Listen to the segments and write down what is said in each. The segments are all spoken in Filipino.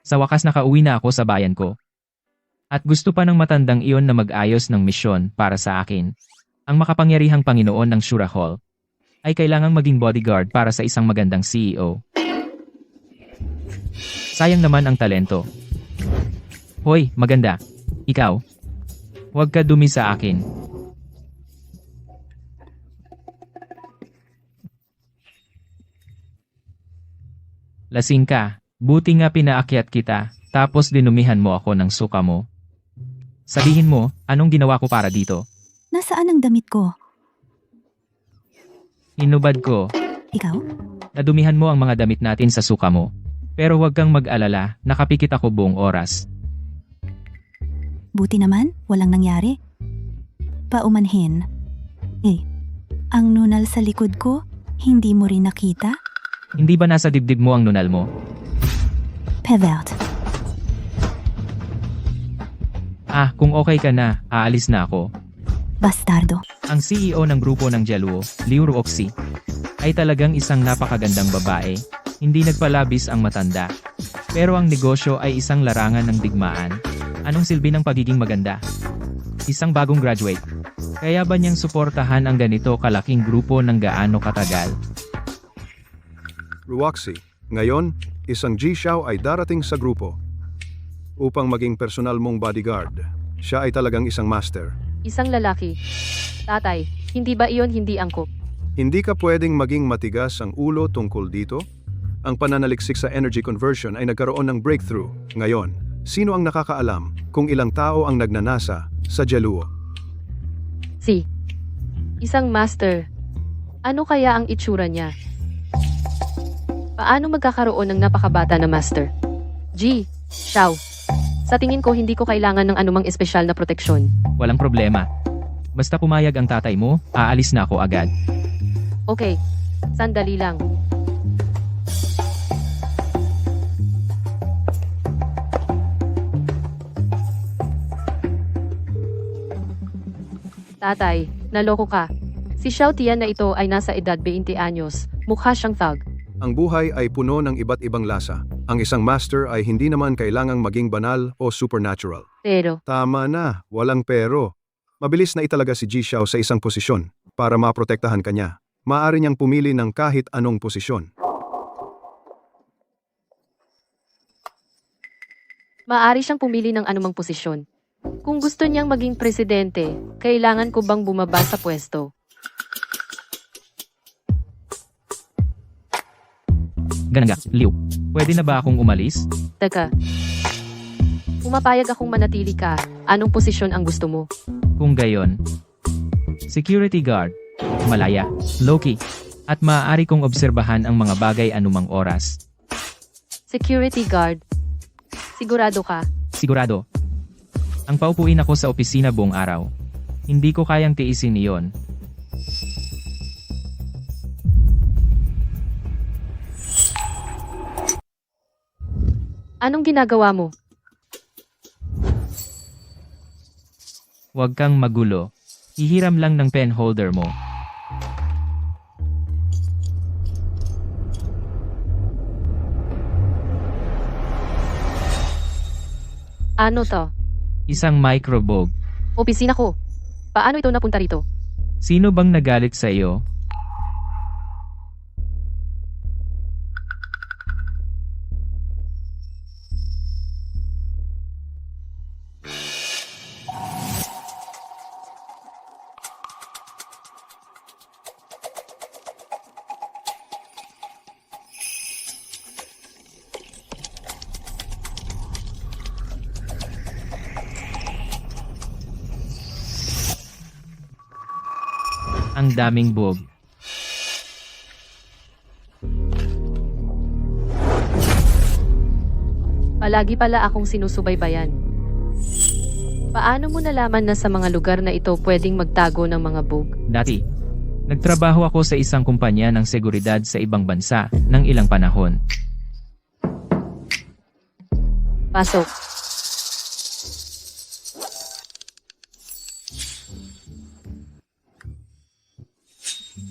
Sa wakas nakauwi na ako sa bayan ko. At gusto pa ng matandang iyon na mag-ayos ng misyon para sa akin. Ang makapangyarihang Panginoon ng Shura Hall ay kailangang maging bodyguard para sa isang magandang CEO. Sayang naman ang talento. Hoy, maganda. Ikaw. Huwag ka dumi sa akin. Lasing ka. Buti nga pinaakyat kita, tapos dinumihan mo ako ng suka mo. Sabihin mo, anong ginawa ko para dito? Nasaan ang damit ko? Hinubad ko. Ikaw? Nadumihan mo ang mga damit natin sa suka mo. Pero huwag kang mag-alala, nakapikit ako buong oras. Buti naman, walang nangyari. Paumanhin. Ang nunal sa likod ko, hindi mo rin nakita? Hindi ba nasa dibdib mo ang nunal mo? Pervert. Kung okay ka na, aalis na ako. Bastardo. Ang CEO ng grupo ng Jaluo, Liu Ruoxi, ay talagang isang napakagandang babae. Hindi nagpalabis ang matanda. Pero ang negosyo ay isang larangan ng digmaan. Anong silbi ng pagiging maganda? Isang bagong graduate. Kaya ba niyang suportahan ang ganito kalaking grupo ng gaano katagal? Ruoxi, ngayon, isang Ji Xiao ay darating sa grupo. Upang maging personal mong bodyguard, siya ay talagang isang master. Isang lalaki. Tatay, hindi ba iyon hindi angkop? Hindi ka pwedeng maging matigas ang ulo tungkol dito. Ang pananaliksik sa energy conversion ay nagkaroon ng breakthrough. Ngayon, sino ang nakakaalam kung ilang tao ang nagnanasa sa Jaluo? Si. Isang master. Ano kaya ang itsura niya? Paano magkakaroon ng napakabata na master? G. Xiao. Sa tingin ko hindi ko kailangan ng anumang espesyal na proteksyon. Walang problema. Basta pumayag ang tatay mo, aalis na ako agad. Okay. Sandali lang. Tatay, naloko ka. Si Xiao Tian na ito ay nasa edad 20 anyos. Mukha siyang thug. Ang buhay ay puno ng iba't ibang lasa. Ang isang master ay hindi naman kailangang maging banal o supernatural. Pero, Tama na, walang pero. Mabilis na italaga si Ji Xiao sa isang posisyon para maprotektahan kanya. Maaari niyang pumili ng kahit anong posisyon. maaari siyang pumili ng anumang posisyon. Kung gusto niyang maging presidente, kailangan ko bang bumaba sa pwesto? Gananga, Liu. Pwede na ba akong umalis? Teka. Pumapayag akong manatili ka. Anong posisyon ang gusto mo? Kung gayon. Security guard. Malaya. Loki. At maaari kong obserbahan ang mga bagay anumang oras. Security guard. Sigurado ka? Sigurado. Ang paupuin ako sa opisina buong araw. Hindi ko kayang tiisin iyon. Anong ginagawa mo? Huwag kang magulo. Hihiram lang ng pen holder mo. Ano to? Isang microbog. Opisina ko. Paano ito napunta rito? Sino bang nagalit sa iyo? Ang daming bog. Palagi pala akong sinusubaybayan. Paano mo nalaman na sa mga lugar na ito pwedeng magtago ng mga bug? Dati, nagtrabaho ako sa isang kumpanya ng seguridad sa ibang bansa ng ilang panahon. Pasok.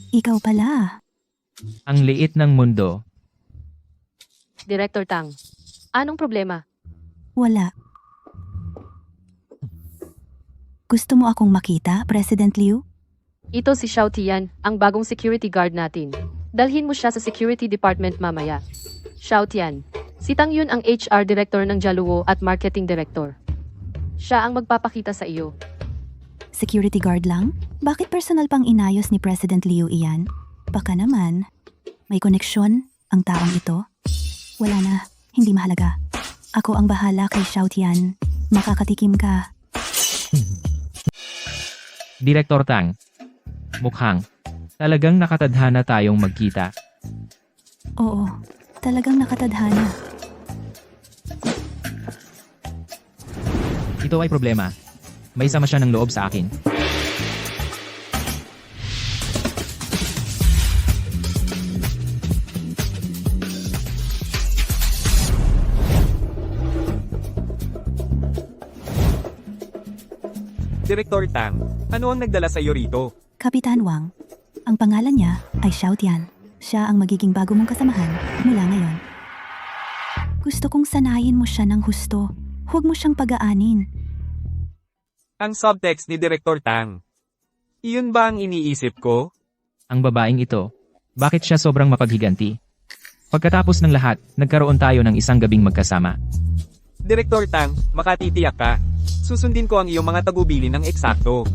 Ikaw pala. Ang liit ng mundo. Director Tang. Anong problema? Wala. Gusto mo akong makita, President Liu? Ito si Xiao Tian, ang bagong security guard natin. Dalhin mo siya sa security department mamaya. Xiao Tian, si Tang Yun ang HR director ng Jaluo at marketing director. Siya ang magpapakita sa iyo. Security guard lang? Bakit personal pang inayos ni President Liu iyan? Baka naman, may koneksyon ang taong ito? Wala na, hindi mahalaga. Ako ang bahala kay Xiao Tian. Makakatikim ka. Direktor Tang. Mukhang. Talagang nakatadhana tayong magkita. Oo, talagang nakatadhana. Ito ay problema. May sama siya ng loob sa akin. Direktor Tang, ano ang nagdala sa iyo rito? Kapitan Wang, ang pangalan niya ay Xiao Tian. Siya ang magiging bago mong kasamahan mula ngayon. Gusto kong sanayin mo siya ng husto. Huwag mo siyang pagaanin. Ang subtext ni Direktor Tang. Iyon ba ang iniisip ko? Ang babaeng ito. Bakit siya sobrang mapaghiganti? Pagkatapos ng lahat, nagkaroon tayo ng isang gabing magkasama. Direktor Tang, makatitiyak ka. Susundin ko ang iyong mga tagubilin ng eksakto.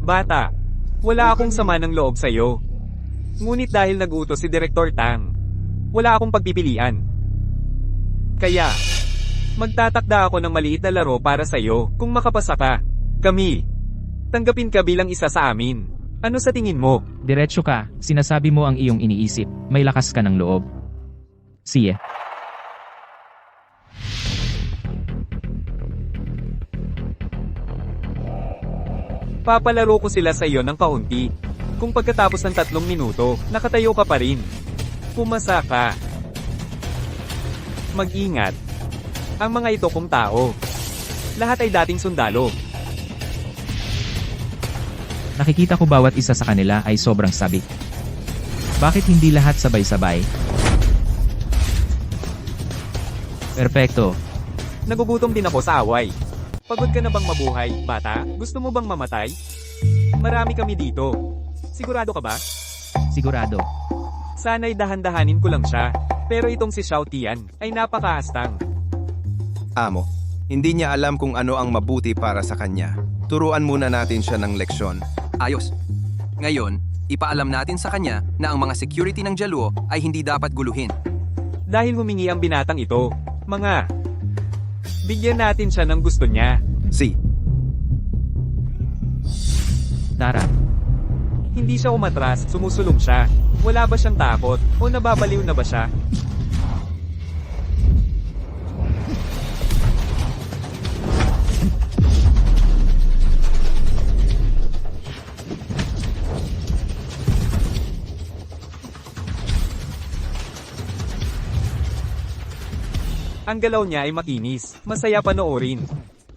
Bata, wala akong sama ng loob sa iyo. Ngunit dahil nag-utos si Direktor Tang, wala akong pagpipilian. Kaya, magtatakda ako ng maliit na laro para sa iyo kung makapasa ka. Camille, tanggapin ka bilang isa sa amin. Ano sa tingin mo? Diretso ka, sinasabi mo ang iyong iniisip, may lakas ka ng loob. Siye. Papalaro ko sila sa iyo ng kaunti. Kung pagkatapos ng 3 minuto, nakatayo ka pa rin. Pumasa ka. Mag-ingat. Ang mga ito kong tao. Lahat ay dating sundalo. Nakikita ko bawat isa sa kanila ay sobrang sabik. Bakit hindi lahat sabay-sabay? Perpekto. Nagugutom din ako sa away. Pagod ka na bang mabuhay, bata? Gusto mo bang mamatay? Marami kami dito. Sigurado ka ba? Sigurado. Sana'y dahan-dahanin ko lang siya. Pero itong si Xiao Tian ay napakaastang. Amo, hindi niya alam kung ano ang mabuti para sa kanya. Turuan muna natin siya ng leksyon. Ayos. Ngayon, ipaalam natin sa kanya na ang mga security ng Jaluo ay hindi dapat guluhin. Dahil humingi ang binatang ito, bigyan natin siya ng gusto niya. Si, Tara. Hindi siya umatras, sumusulong siya. Wala ba siyang takot? O nababaliw na ba siya? Ang galaw niya ay makinis, masaya panoorin.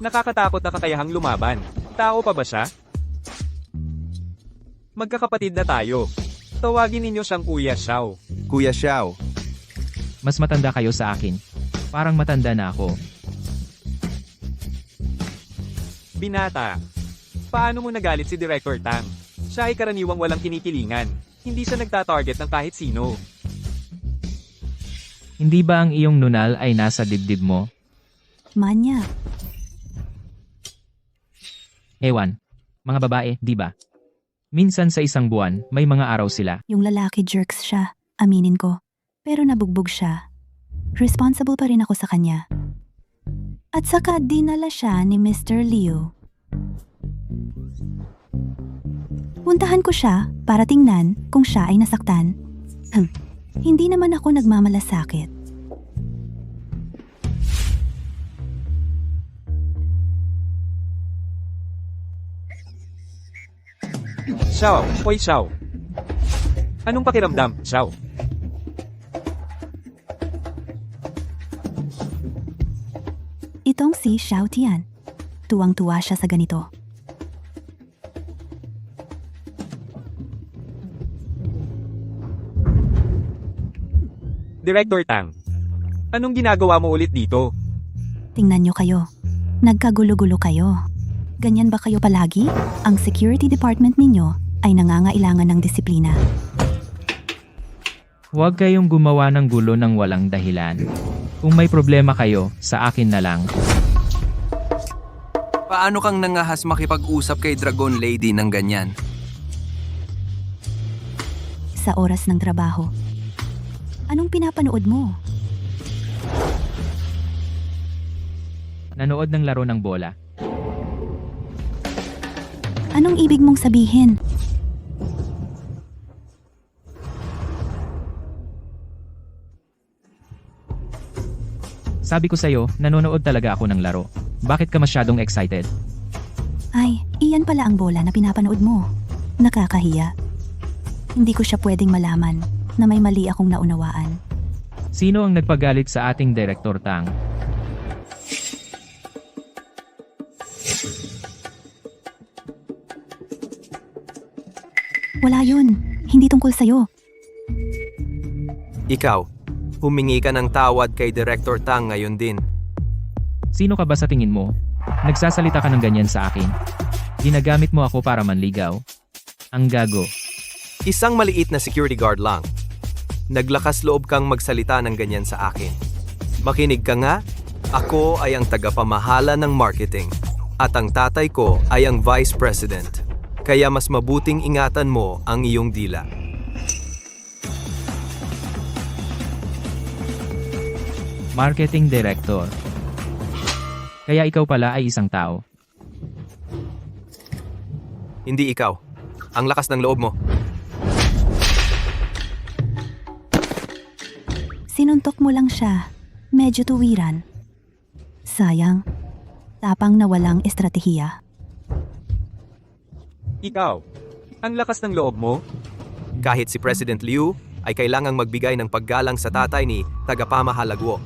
Nakakatakot na kakayahang lumaban. Tao pa ba siya? Magkakapatid na tayo. Tawagin ninyo siyang Kuya Xiao. Kuya Xiao. Mas matanda kayo sa akin. Parang matanda na ako. Binata. Paano mo nagalit si Director Tang? Siya ay karaniwang walang kinikilingan. Hindi siya nagtatarget ng kahit sino. Hindi ba ang iyong nunal ay nasa dibdib mo? Manya, Ewan. Mga babae, di ba? Minsan sa isang buwan, may mga araw sila. yung lalaki jerks siya, aminin ko. Pero nabugbog siya. Responsible pa rin ako sa kanya. At saka dinala siya ni Mr. Liu. Puntahan ko siya para tingnan kung siya ay nasaktan. Hindi naman ako nagmamalasakit. Xiao, Hoy Xiao. Anong pakiramdam, Xiao? Itong si Xiao Tian. Tuwang-tuwa siya sa ganito. Director Tang, anong ginagawa mo ulit dito? Tingnan nyo kayo. Nagkagulo-gulo kayo. Ganyan ba kayo palagi? Ang security department ninyo ay nangangailangan ng disiplina. Huwag kayong gumawa ng gulo ng walang dahilan. Kung may problema kayo, sa akin na lang. Paano kang nangahas makipag-usap kay Dragon Lady ng ganyan? Sa oras ng trabaho. Anong pinapanood mo? Nanood ng laro ng bola. Anong ibig mong sabihin? Sabi ko sa'yo, nanonood talaga ako ng laro. Bakit ka masyadong excited? Ay, iyan pala ang bola na pinapanood mo. Nakakahiya. Hindi ko siya pwedeng malaman na may mali akong naunawaan. Sino ang nagpagalit sa ating Director Tang? Wala yun. Hindi tungkol sa'yo. Ikaw, humingi ka ng tawad kay Director Tang ngayon din. Sino ka ba sa tingin mo? Nagsasalita ka ng ganyan sa akin. Ginagamit mo ako para manligaw. Ang gago. Isang maliit na security guard lang. Naglakas loob kang magsalita ng ganyan sa akin. Makinig ka nga, ako ay ang tagapamahala ng marketing. At ang tatay ko ay ang vice president. Kaya mas mabuting ingatan mo ang iyong dila. Marketing Director. Kaya ikaw pala ay isang tao. Hindi ikaw. Ang lakas ng loob mo. Sinuntok mo lang siya. Medyo tuwiran. Sayang. Tapang na walang estratehiya. Ikaw, ang lakas ng loob mo? Kahit si President Liu ay kailangang magbigay ng paggalang sa tatay ni tagapamahala Guo.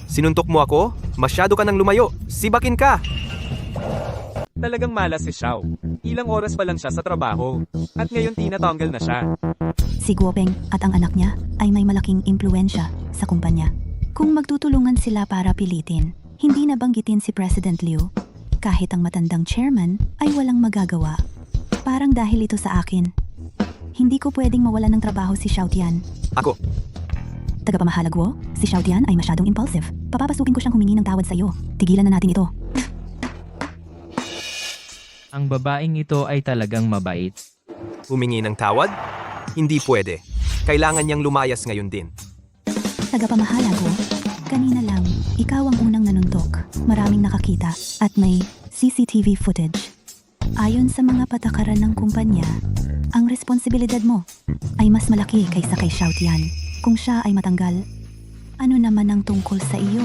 Sinuntok mo ako? Masyado ka nang lumayo. Sibakin ka! Talagang malas si Xiao. Ilang oras pa lang siya sa trabaho. At ngayon tinatanggal na siya. Si Guopeng at ang anak niya ay may malaking impluensya sa kumpanya. Kung magtutulungan sila para pilitin, hindi nabanggitin si President Liu. Kahit ang matandang chairman ay walang magagawa. Parang dahil ito sa akin. Hindi ko pwedeng mawalan ng trabaho si Xiao Tian. Ako. Tagapamahala Guo, si Xiao Tian ay masyadong impulsive. Papapasukin ko siyang humingi ng tawad sa iyo. Tigilan na natin ito. Ang babaeng ito ay talagang mabait. Humingi ng tawad? Hindi pwede. Kailangan niyang lumayas ngayon din. Tagapamahala Guo, kanina lang, ikaw ang unang nanuntok. Maraming nakakita at may CCTV footage. Ayon sa mga patakaran ng kumpanya, ang responsibilidad mo ay mas malaki kaysa kay Xiao Tian. Kung siya ay matanggal, ano naman ang tungkol sa iyo?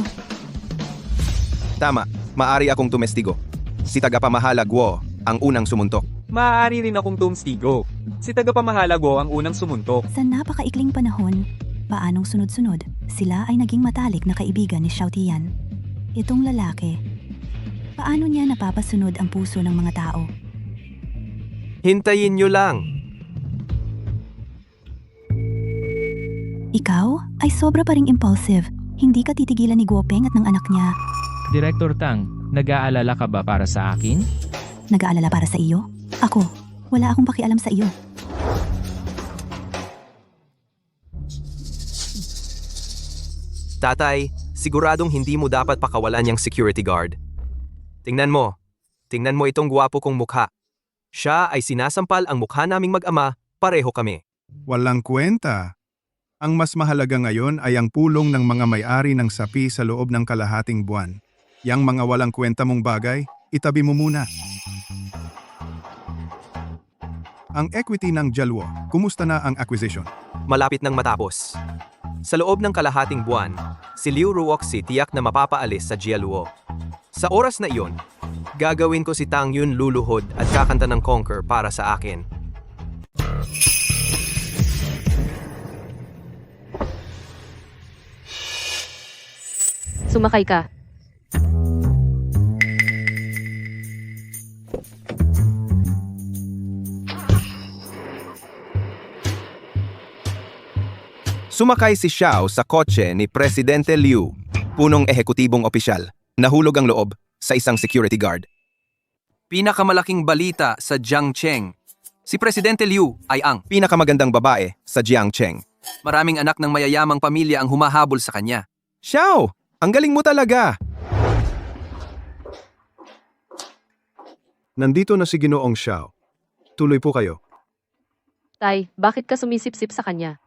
Tama, maari akong tumestigo. Si tagapamahala Guo ang unang sumuntok. Maaari rin akong tumstigo. Si tagapamahala Guo ang unang sumuntok. Sa napakaikling panahon, paanong sunod-sunod, sila ay naging matalik na kaibigan ni Xiao Tian. Itong lalaki, paano niya napapasunod ang puso ng mga tao? Hintayin niyo lang. Ikaw ay sobra pa ring impulsive. Hindi ka titigilan ni Guopeng at ng anak niya. Director Tang, nag-aalala ka ba para sa akin? Nag-aalala para sa iyo? Ako, wala akong pakialam sa iyo. Tatay, siguradong hindi mo dapat pakawalan yung security guard. Tingnan mo itong gwapo kong mukha. Siya ay sinasampal ang mukha naming mag-ama, pareho kami. Walang kwenta. Ang mas mahalaga ngayon ay ang pulong ng mga may-ari ng sapi sa loob ng kalahating buwan. Yang mga walang kwenta mong bagay, itabi mo muna. Ang equity ng Jaluo, kumusta na ang acquisition? Malapit nang matapos. Sa loob ng kalahating buwan, si Liu Ruoxi tiyak na mapapaalis sa Jialuo. Sa oras na iyon, gagawin ko si Tang Yun luluhod at kakanta ng Conquer para sa akin. Sumakay ka. Sumakay si Xiao sa kotse ni Presidente Liu, punong ehekutibong opisyal. Nahulog ang loob sa isang security guard. Pinakamalaking balita sa Jiangcheng. Si Presidente Liu ay ang Pinakamagandang babae sa Jiangcheng. maraming anak ng mayayamang pamilya ang humahabol sa kanya. Xiao, ang galing mo talaga! Nandito na si Ginoong Xiao. Tuloy po kayo. Tay, bakit ka sumisip-sip sa kanya?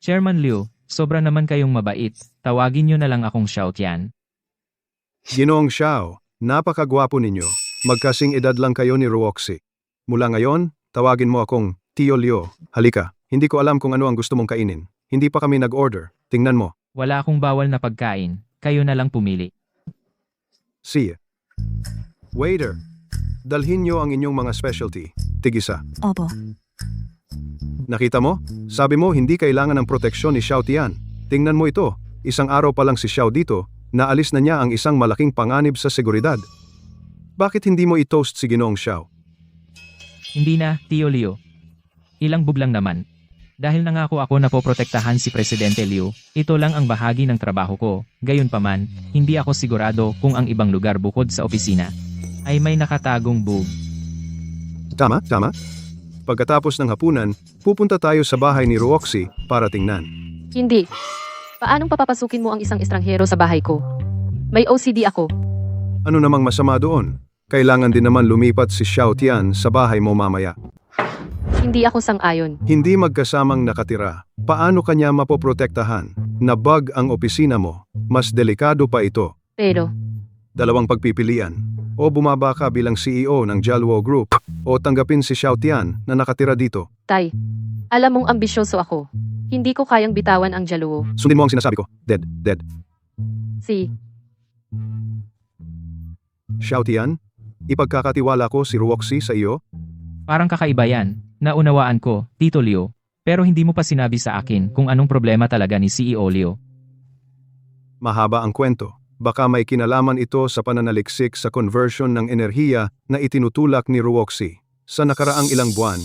Chairman Liu, sobra naman kayong mabait. Tawagin niyo na lang akong Xiao Tian. Ginoong Xiao, napakagwapo ninyo. Magkasing edad lang kayo ni Ruoxi. Mula ngayon, tawagin mo akong Tio Liu. Halika, hindi ko alam kung ano ang gusto mong kainin. Hindi pa kami nag-order. Tingnan mo. Wala akong bawal na pagkain. Kayo na lang pumili. See. Waiter, dalhin niyo ang inyong mga specialty. Tig-isa. Opo. Nakita mo? Sabi mo hindi kailangan ng proteksyon ni Xiao Tian. Tingnan mo ito. Isang araw pa lang si Xiao dito, naalis na niya ang isang malaking panganib sa seguridad. Bakit hindi mo i-toast si Ginoong Xiao? Hindi na, Tio Liu. Ilang bublang naman. Dahil nangako ako na poprotektahan si Presidente Liu, ito lang ang bahagi ng trabaho ko. Gayunpaman, hindi ako sigurado kung ang ibang lugar bukod sa opisina ay may nakatagong bug. Tama. Pagkatapos ng hapunan, pupunta tayo sa bahay ni Ruoxi para tingnan. Hindi. Paanong papapasukin mo ang isang estranghero sa bahay ko? May OCD ako. Ano namang masama doon? Kailangan din naman lumipat si Xiao Tian sa bahay mo mamaya. Hindi ako sang-ayon. Hindi magkasamang nakatira. Paano kanya mapoprotektahan? Na bug ang opisina mo. Mas delikado pa ito. Pero, Dalawang pagpipilian. O bumaba ka bilang CEO ng Jalwo Group o tanggapin si Xiao Tian na nakatira dito. Tay, alam mong ambisyoso ako. Hindi ko kayang bitawan ang Jaluo. Sundin mo ang sinasabi ko. Dead. Si, Xiao Tian, ipagkakatiwala ko si Ruoxi sa iyo. Parang kakaiba yan. Naunawaan ko, Tito Liu. Pero hindi mo pa sinabi sa akin kung anong problema talaga ni CEO Liu. Mahaba ang kwento. Baka may kinalaman ito sa pananaliksik sa conversion ng enerhiya na itinutulak ni Ruoxi. Sa nakaraang ilang buwan,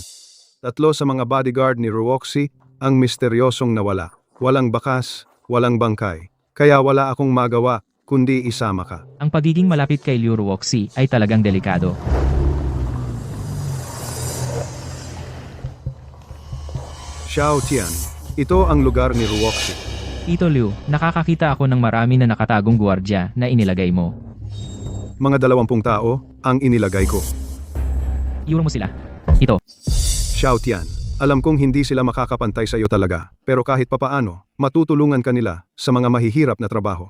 3 sa mga bodyguard ni Ruoxi ang misteryosong nawala. Walang bakas, walang bangkay. Kaya wala akong magawa kundi isama ka. Ang pagiging malapit kay Liu Ruoxi ay talagang delikado. Xiao Tian, ito ang lugar ni Ruoxi. Tito Liu, nakakakita ako ng marami na nakatagong gwardiya na inilagay mo. Mga 20 tao ang inilagay ko. Iuro mo sila. Ito. Xiao Tian, alam kong hindi sila makakapantay sa iyo talaga, pero kahit papaano, matutulungan ka nila sa mga mahihirap na trabaho.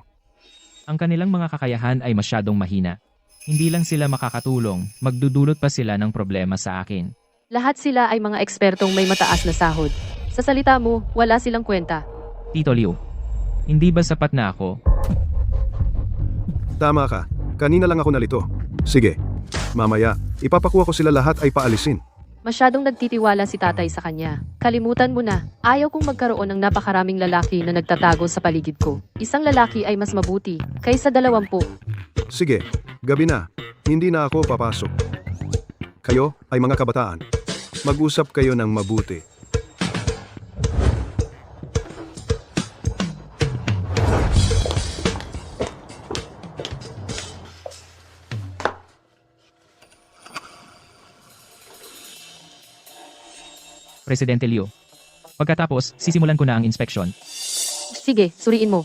Ang kanilang mga kakayahan ay masyadong mahina. Hindi lang sila makakatulong, magdudulot pa sila ng problema sa akin. lahat sila ay mga ekspertong may mataas na sahod. Sa salita mo, wala silang kwenta. Tito Liu, hindi ba sapat na ako? Tama ka, kanina lang ako nalito. Sige, mamaya, ipapakuha ko sila lahat ay paalisin. Masyadong nagtitiwala si tatay sa kanya. Kalimutan mo na, ayaw kong magkaroon ng napakaraming lalaki na nagtatago sa paligid ko. Isang lalaki ay mas mabuti kaysa 20. Sige, gabi na, hindi na ako papasok. Kayo ay mga kabataan. Mag-usap kayo ng mabuti. Presidente Liu. Pagkatapos, sisimulan ko na ang inspeksyon. Sige, suriin mo.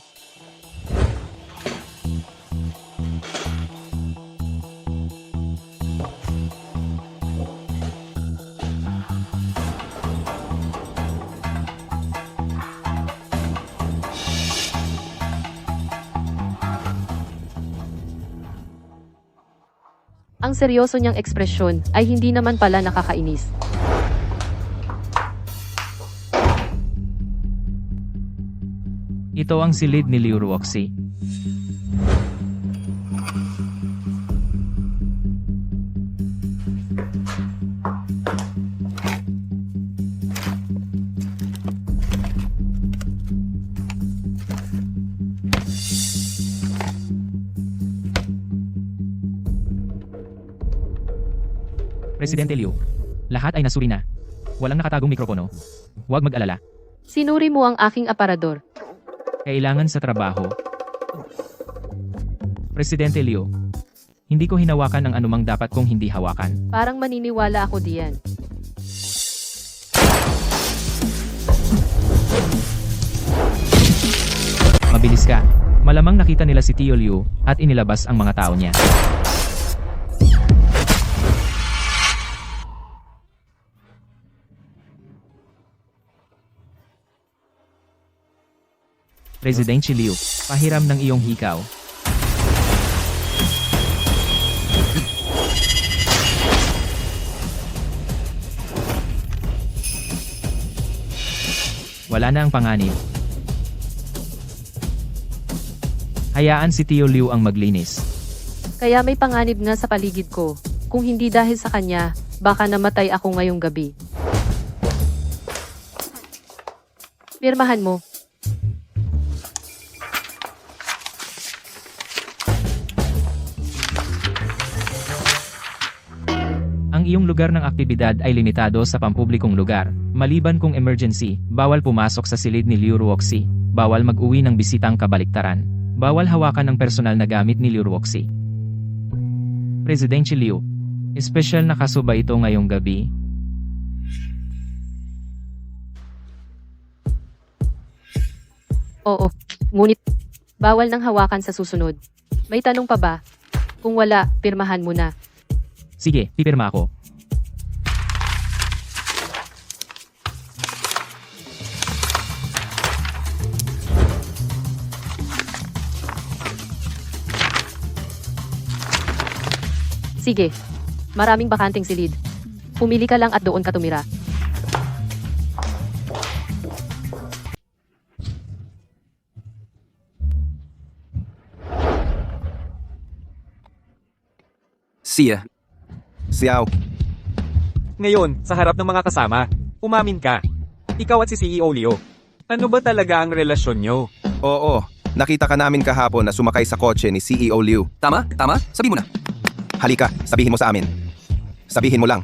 Ang seryoso niyang ekspresyon ay hindi naman pala nakakainis. Ito ang silid ni Liu Ruoxi. Presidente Liu, lahat ay nasuri na. Walang nakatagong mikropono. Huwag mag-alala. Sinuri mo ang aking aparador. Kailangan sa trabaho. Presidente Liu, hindi ko hinawakan ang anumang dapat kong hindi hawakan. Parang maniniwala ako diyan. Mabilis ka. Malamang nakita nila si Tio Liu at inilabas ang mga tao niya. Presidente Liu, pahiram ng iyong hikaw. Wala na ang panganib. Hayaan si Tio Liu ang maglinis. Kaya may panganib nga sa paligid ko. Kung hindi dahil sa kanya, baka namatay ako ngayong gabi. Pirmahan mo. Ang iyong lugar ng aktibidad ay limitado sa pampublikong lugar. Maliban kung emergency, bawal pumasok sa silid ni Liu Ruoxi. Bawal mag-uwi ng bisitang kabaliktaran. Bawal hawakan ng personal na gamit ni Liu Ruoxi. Presidente Liu, espesyal na kaso ba ito ngayong gabi? Oo. Ngunit, bawal nang hawakan sa susunod. May tanong pa ba? Kung wala, pirmahan mo na. Sige, pipirma ako. Sige. Maraming bakanting silid. Pumili ka lang at doon ka tumira. Siya. Xiao, Ngayon, sa harap ng mga kasama, umamin ka. Ikaw at si CEO Leo. Ano ba talaga ang relasyon nyo? oo, nakita ka namin kahapon na sumakay sa kotse ni CEO Liu. Tama? Tama? Sabi mo na. Halika, sabihin mo sa amin. Sabihin mo lang.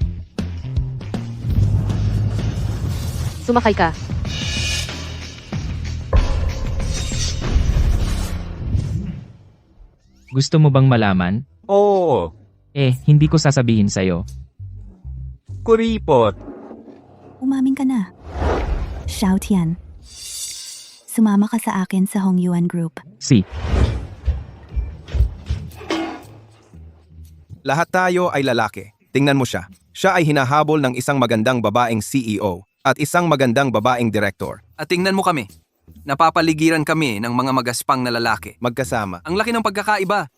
Sumakay ka. Gusto mo bang malaman? Oo, Hindi ko sasabihin sa'yo. kuripot. Umamin ka na. Xiao Tian. Sumama ka sa akin sa Hongyuan Group. Si. Lahat tayo ay lalaki. Tingnan mo siya. Siya ay hinahabol ng isang magandang babaeng CEO at isang magandang babaeng direktor. At tingnan mo kami. Napapaligiran kami ng mga magaspang na lalaki. Magkasama. Ang laki ng pagkakaiba.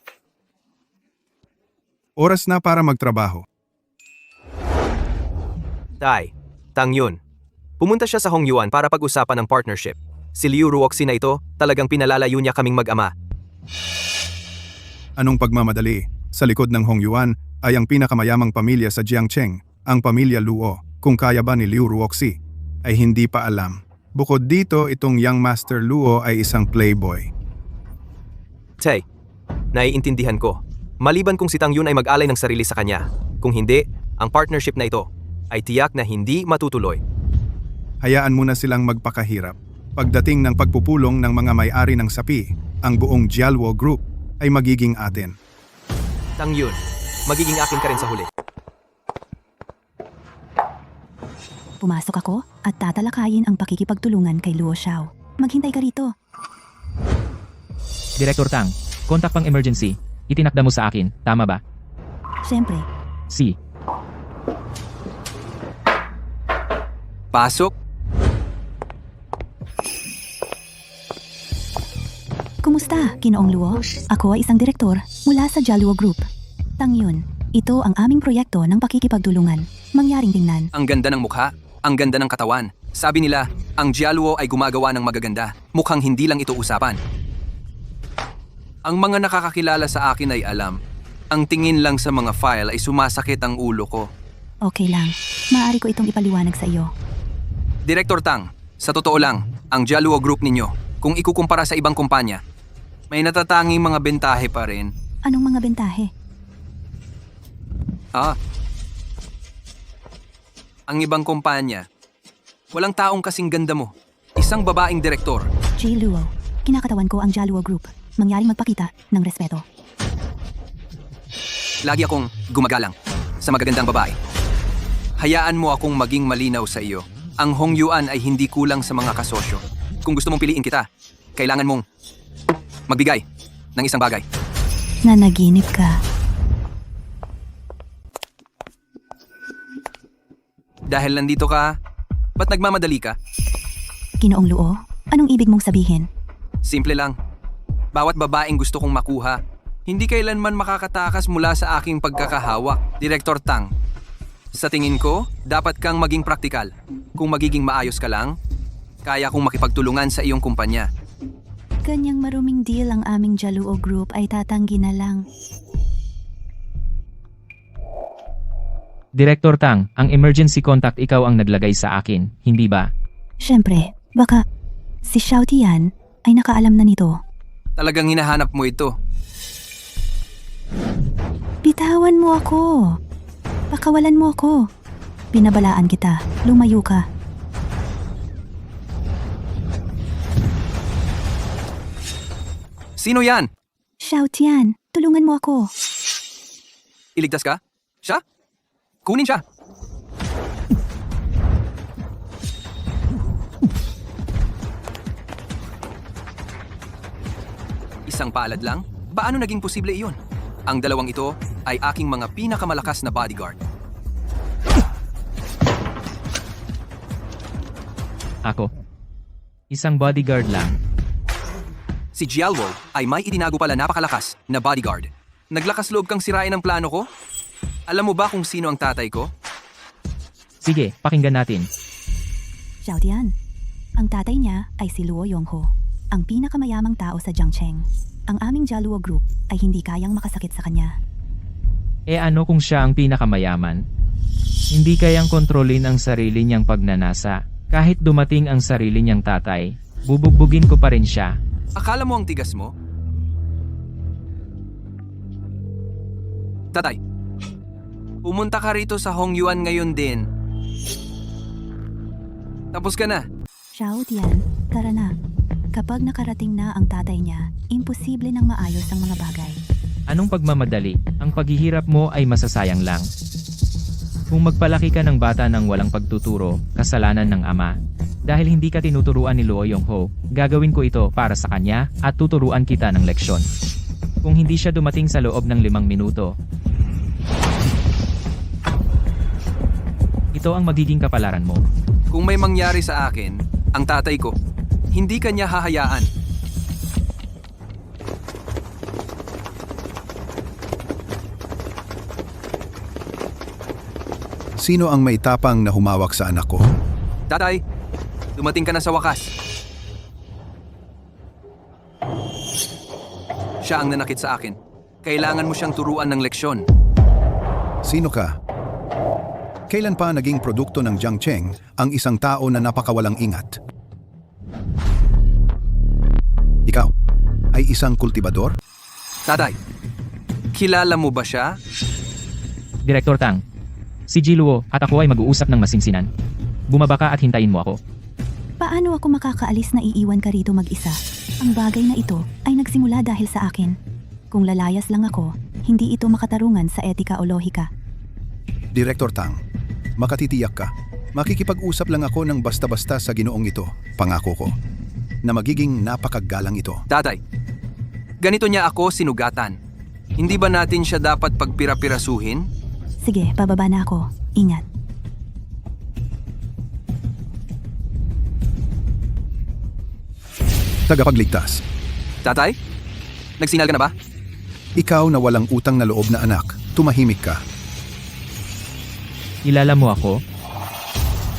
Oras na para magtrabaho. Tai, Tang Yun. Pumunta siya sa Hongyuan para pag-usapan ng partnership. Si Liu Ruoxi na ito, talagang pinalalayo niya kaming mag-ama. Anong pagmamadali? Sa likod ng Hongyuan ay ang pinakamayamang pamilya sa Jiangcheng, ang pamilya Luo. Kung kaya ba ni Liu Ruoxi, ay hindi pa alam. Bukod dito, itong young master Luo ay isang playboy. Tai, naiintindihan ko. Maliban kung si Tang Yun ay mag-alay ng sarili sa kanya. Kung hindi, ang partnership na ito ay tiyak na hindi matutuloy. Hayaan muna silang magpakahirap. Pagdating ng pagpupulong ng mga may-ari ng sapi, ang buong Jialwo Group ay magiging atin. Tang Yun, magiging akin ka rin sa huli. Pumasok ako at tatalakayin ang pakikipagtulungan kay Luo Xiao. Maghintay ka rito. Director Tang, kontak pang emergency. Itinakda mo sa akin, tama ba? Siyempre, Si. Pasok. kumusta, Ginoong Luo? Ako ay isang direktor mula sa Jialwo Group. Tang Yun, ito ang aming proyekto ng pakikipagtulungan. Mangyaring tingnan. Ang ganda ng mukha, ang ganda ng katawan. Sabi nila, ang Jialwo ay gumagawa ng magaganda. Mukhang hindi lang ito usapan. Ang mga nakakakilala sa akin ay alam. Ang tingin lang sa mga file ay sumasakit ang ulo ko. Okay lang. Maaari ko itong ipaliwanag sa iyo. Director Tang, sa totoo lang, ang Jialwo Group ninyo, kung ikukumpara sa ibang kumpanya, may natatanging mga bentahe pa rin. Anong mga bentahe? ang ibang kumpanya. Walang taong kasing ganda mo. Isang babaeng direktor. J. Luo, kinakatawan ko ang Jaluo Group. Mangyaring magpakita ng respeto. Lagi akong gumagalang sa magagandang babae. Hayaan mo akong maging malinaw sa iyo. Ang Hong Yuan ay hindi kulang sa mga kasosyo. Kung gusto mong piliin kita, kailangan mong magbigay ng isang bagay. Nanaginip ka. Dahil nandito ka, ba't nagmamadali ka? Ginoong Luo, anong ibig mong sabihin? Simple lang. Bawat babaeng gusto kong makuha, hindi kailanman makakatakas mula sa aking pagkakahawak. Direktor Tang, sa tingin ko, dapat kang maging praktikal. Kung magiging maayos ka lang, kaya kong makipagtulungan sa iyong kumpanya. Ganyang maruming deal ang aming Jaluo Group ay tatanggi na lang. Director Tang, ang emergency contact ikaw ang naglagay sa akin, hindi ba? Siyempre, baka si Xiao Tian ay nakaalam na nito. Talagang hinahanap mo ito. Bitawan mo ako. Pakawalan mo ako. Binabalaan kita. Lumayo ka. Sino yan? Xiao Tian, tulungan mo ako. Iligtas ka? Siya? Kunin siya. Isang palad lang? Paano naging posible iyon? Ang dalawang ito ay aking mga pinakamalakas na bodyguard. Ako. Isang bodyguard lang. Si Jialwo ay may itinago pala napakalakas na bodyguard. Naglakas loob kang sirain ang plano ko? Alam mo ba kung sino ang tatay ko? Sige, pakinggan natin. Xiao Tian, ang tatay niya ay si Luo Yongho, ang pinakamayamang tao sa Jiangcheng. Ang aming Jaluo Group ay hindi kayang makasakit sa kanya. E ano kung siya ang pinakamayaman? Hindi kayang kontrolin ang sarili niyang pagnanasa. Kahit dumating ang sarili niyang tatay, bubugbugin ko pa rin siya. Akala mo ang tigas mo? Tatay, pumunta ka rito sa Hong Yuan ngayon din. Tapos ka na. Xiao Tian, tara na. Kapag nakarating na ang tatay niya, imposible nang maayos ang mga bagay. Anong pagmamadali? Ang paghihirap mo ay masasayang lang. Kung magpalaki ka ng bata ng walang pagtuturo, kasalanan ng ama. Dahil hindi ka tinuturuan ni Luo Yongho, gagawin ko ito para sa kanya at tuturuan kita ng leksyon. Kung hindi siya dumating sa loob ng 5 minuto, ito ang magiging kapalaran mo. Kung may mangyari sa akin, ang tatay ko, hindi kanya hahayaan. Sino ang may tapang na humawak sa anak ko? Tatay, dumating ka na sa wakas. Siya ang nanakit sa akin. Kailangan mo siyang turuan ng leksyon. Sino ka? Kailan pa naging produkto ng Jiangcheng ang isang tao na napakawalang ingat? Ikaw, ay isang kultibador? Tatay, kilala mo ba siya? Director Tang, si Jiluo at ako ay mag-uusap ng masinsinan. Bumaba ka at hintayin mo ako. Paano ako makakaalis na iiwan ka rito mag-isa? Ang bagay na ito ay nagsimula dahil sa akin. Kung lalayas lang ako, hindi ito makatarungan sa etika o lohika. Director Tang, makatitiyak ka. Makikipag-usap lang ako ng basta-basta sa ginoong ito, pangako ko, na magiging napakagalang ito. Tatay, ganito niya ako sinugatan. Hindi ba natin siya dapat pagpira-pirasuhin? Sige, pababa na ako. Ingat. Tagapagligtas, Tatay, nagsingal ka na ba? ikaw na walang utang na loob na anak, tumahimik ka. Kilala mo ako?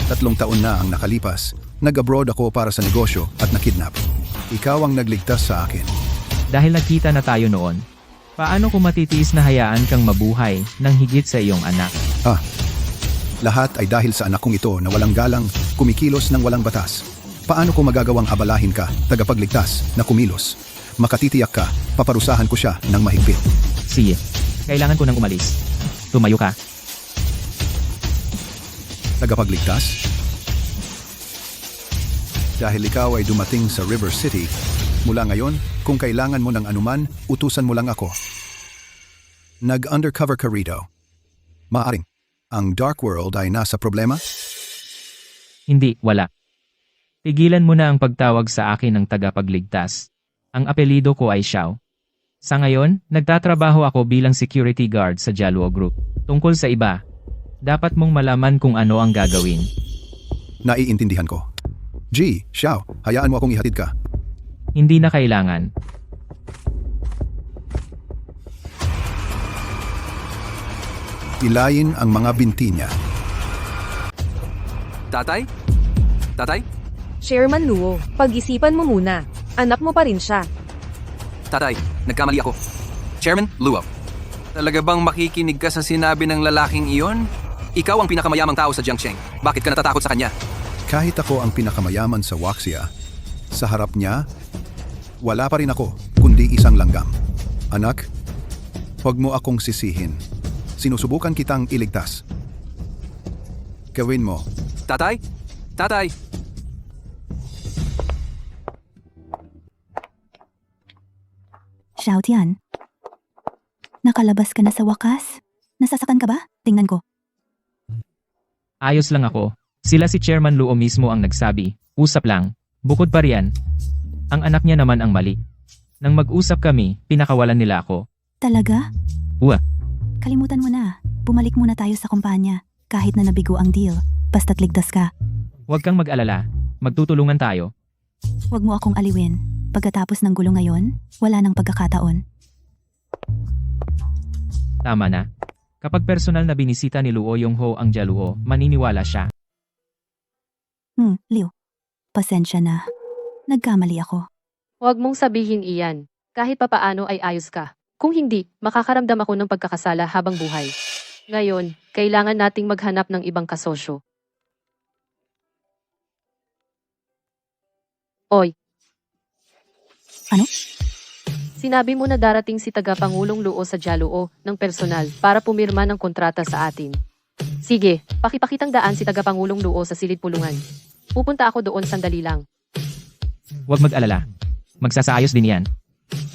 3 taon na ang nakalipas. Nag-abroad ako para sa negosyo at nakidnap. Ikaw ang nagligtas sa akin. Dahil nagkita na tayo noon. Paano ko matitiis na hayaan kang mabuhay ng higit sa iyong anak? Lahat ay dahil sa anak kong ito na walang galang, kumikilos ng walang batas. Paano ko magagawang abalahin ka, tagapagligtas, na kumilos? Makatitiyak ka, paparusahan ko siya ng mahigpit. Sige, kailangan ko nang umalis. Tumayo ka. Tagapagligtas? Dahil ikaw ay dumating sa River City, mula ngayon, kung kailangan mo ng anuman, utusan mo lang ako. Nag-undercover ka rito. Maaring, ang Dark World ay nasa problema? Hindi, wala. Pigilan mo na ang pagtawag sa akin ng tagapagligtas. Ang apelido ko ay Xiao. Sa ngayon, nagtatrabaho ako bilang security guard sa Jaluo Group. Tungkol sa iba, dapat mong malaman kung ano ang gagawin. Naiintindihan ko. G, Xiao, hayaan mo akong ihatid ka. Hindi na kailangan. Ilayin ang mga binti niya. Tatay? Tatay? Chairman Luo, pag-isipan mo muna. Anak mo pa rin siya. Tatay, nagkamali ako. Chairman Luo, talaga bang makikinig ka sa sinabi ng lalaking iyon? Ikaw ang pinakamayamang tao sa Jiangcheng. Bakit ka natatakot sa kanya? Kahit ako ang pinakamayaman sa Waxia, sa harap niya, wala pa rin ako, kundi isang langgam. Anak, huwag mo akong sisihin. Sinusubukan kitang iligtas. Gawin mo. Tatay? Tatay? Xiao Tian. Nakalabas ka na sa wakas? Nasasakan ka ba? Tingnan ko. Ayos lang ako. Sila si Chairman Luo mismo ang nagsabi, usap lang. Bukod pa riyan, ang anak niya naman ang mali. Nang mag-usap kami, pinakawalan nila ako. Talaga? Uwa. Kalimutan mo na. Bumalik muna tayo sa kumpanya. Kahit na nabigo ang deal, basta't ligtas ka. Huwag kang mag-alala. Magtutulungan tayo. Huwag mo akong aliwin. Pagkatapos ng gulo ngayon, wala nang pagkakataon. Tama na. Kapag personal na binisita ni Luo Yongho ang Jaluo, maniniwala siya. Liu. Pasensya na. Nagkamali ako. Huwag mong sabihin iyan. Kahit papaano ay ayos ka. Kung hindi, makakaramdam ako ng pagkakasala habang buhay. Ngayon, kailangan nating maghanap ng ibang kasosyo. Oy. Ano? Sinabi mo na darating si Tagapangulong Luo sa Jaluo ng personal para pumirma ng kontrata sa atin. Sige, pakipakitang daan si Tagapangulong Luo sa silid pulungan. Pupunta ako doon sandali lang. Huwag mag-alala. Magsasaayos din yan.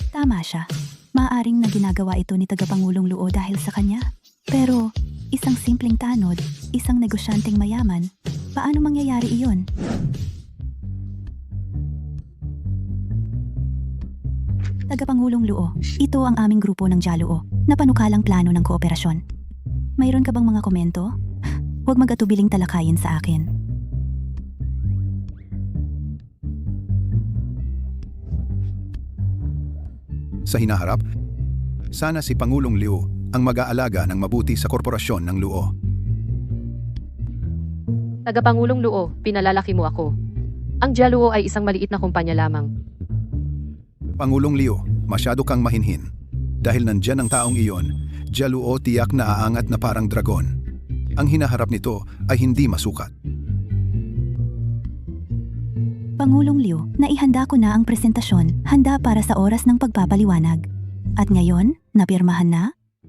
Tama siya. Maaring na ginagawa ito ni Tagapangulong Luo dahil sa kanya. Pero, isang simpleng tanod, isang negosyanteng mayaman, paano mangyayari iyon? Tagapangulong Luo, ito ang aming grupo ng Jaluo, na panukalang plano ng kooperasyon. Mayroon ka bang mga komento? Huwag mag-atubiling talakayin sa akin. Sa hinaharap, sana si Pangulong Liu ang mag-aalaga ng mabuti sa korporasyon ng Luo. Tagapangulong Luo, pinalalaki mo ako. Ang Jaluo ay isang maliit na kumpanya lamang. Pangulong Liu, masyado kang mahinhin. Dahil nandyan ang taong iyon, Jaluo tiyak na aangat na parang dragon. Ang hinaharap nito ay hindi masukat. Pangulong Liu, naihanda ko na ang presentasyon, handa para sa oras ng pagpapaliwanag. At ngayon, napirmahan na?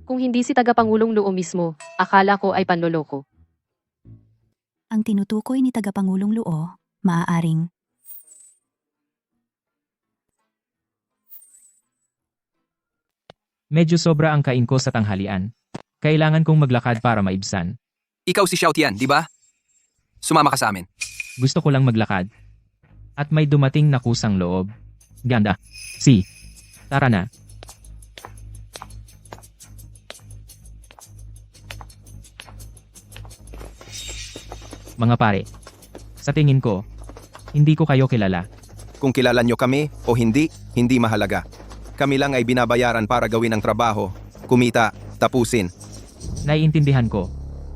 Kung hindi si Tagapangulong Luo mismo, akala ko ay panloloko. Ang tinutukoy ni Tagapangulong Luo, maaaring Medyo sobra ang kain ko sa tanghalian. Kailangan kong maglakad para maibsan. Ikaw si Xiao Tian, di ba? Sumama ka sa amin. Gusto ko lang maglakad. At may dumating na kusang loob. Ganda. Tara na. Mga pare, sa tingin ko, hindi ko kayo kilala. Kung kilala nyo kami o hindi, hindi mahalaga. Kami lang ay binabayaran para gawin ang trabaho, kumita, tapusin. Naiintindihan ko.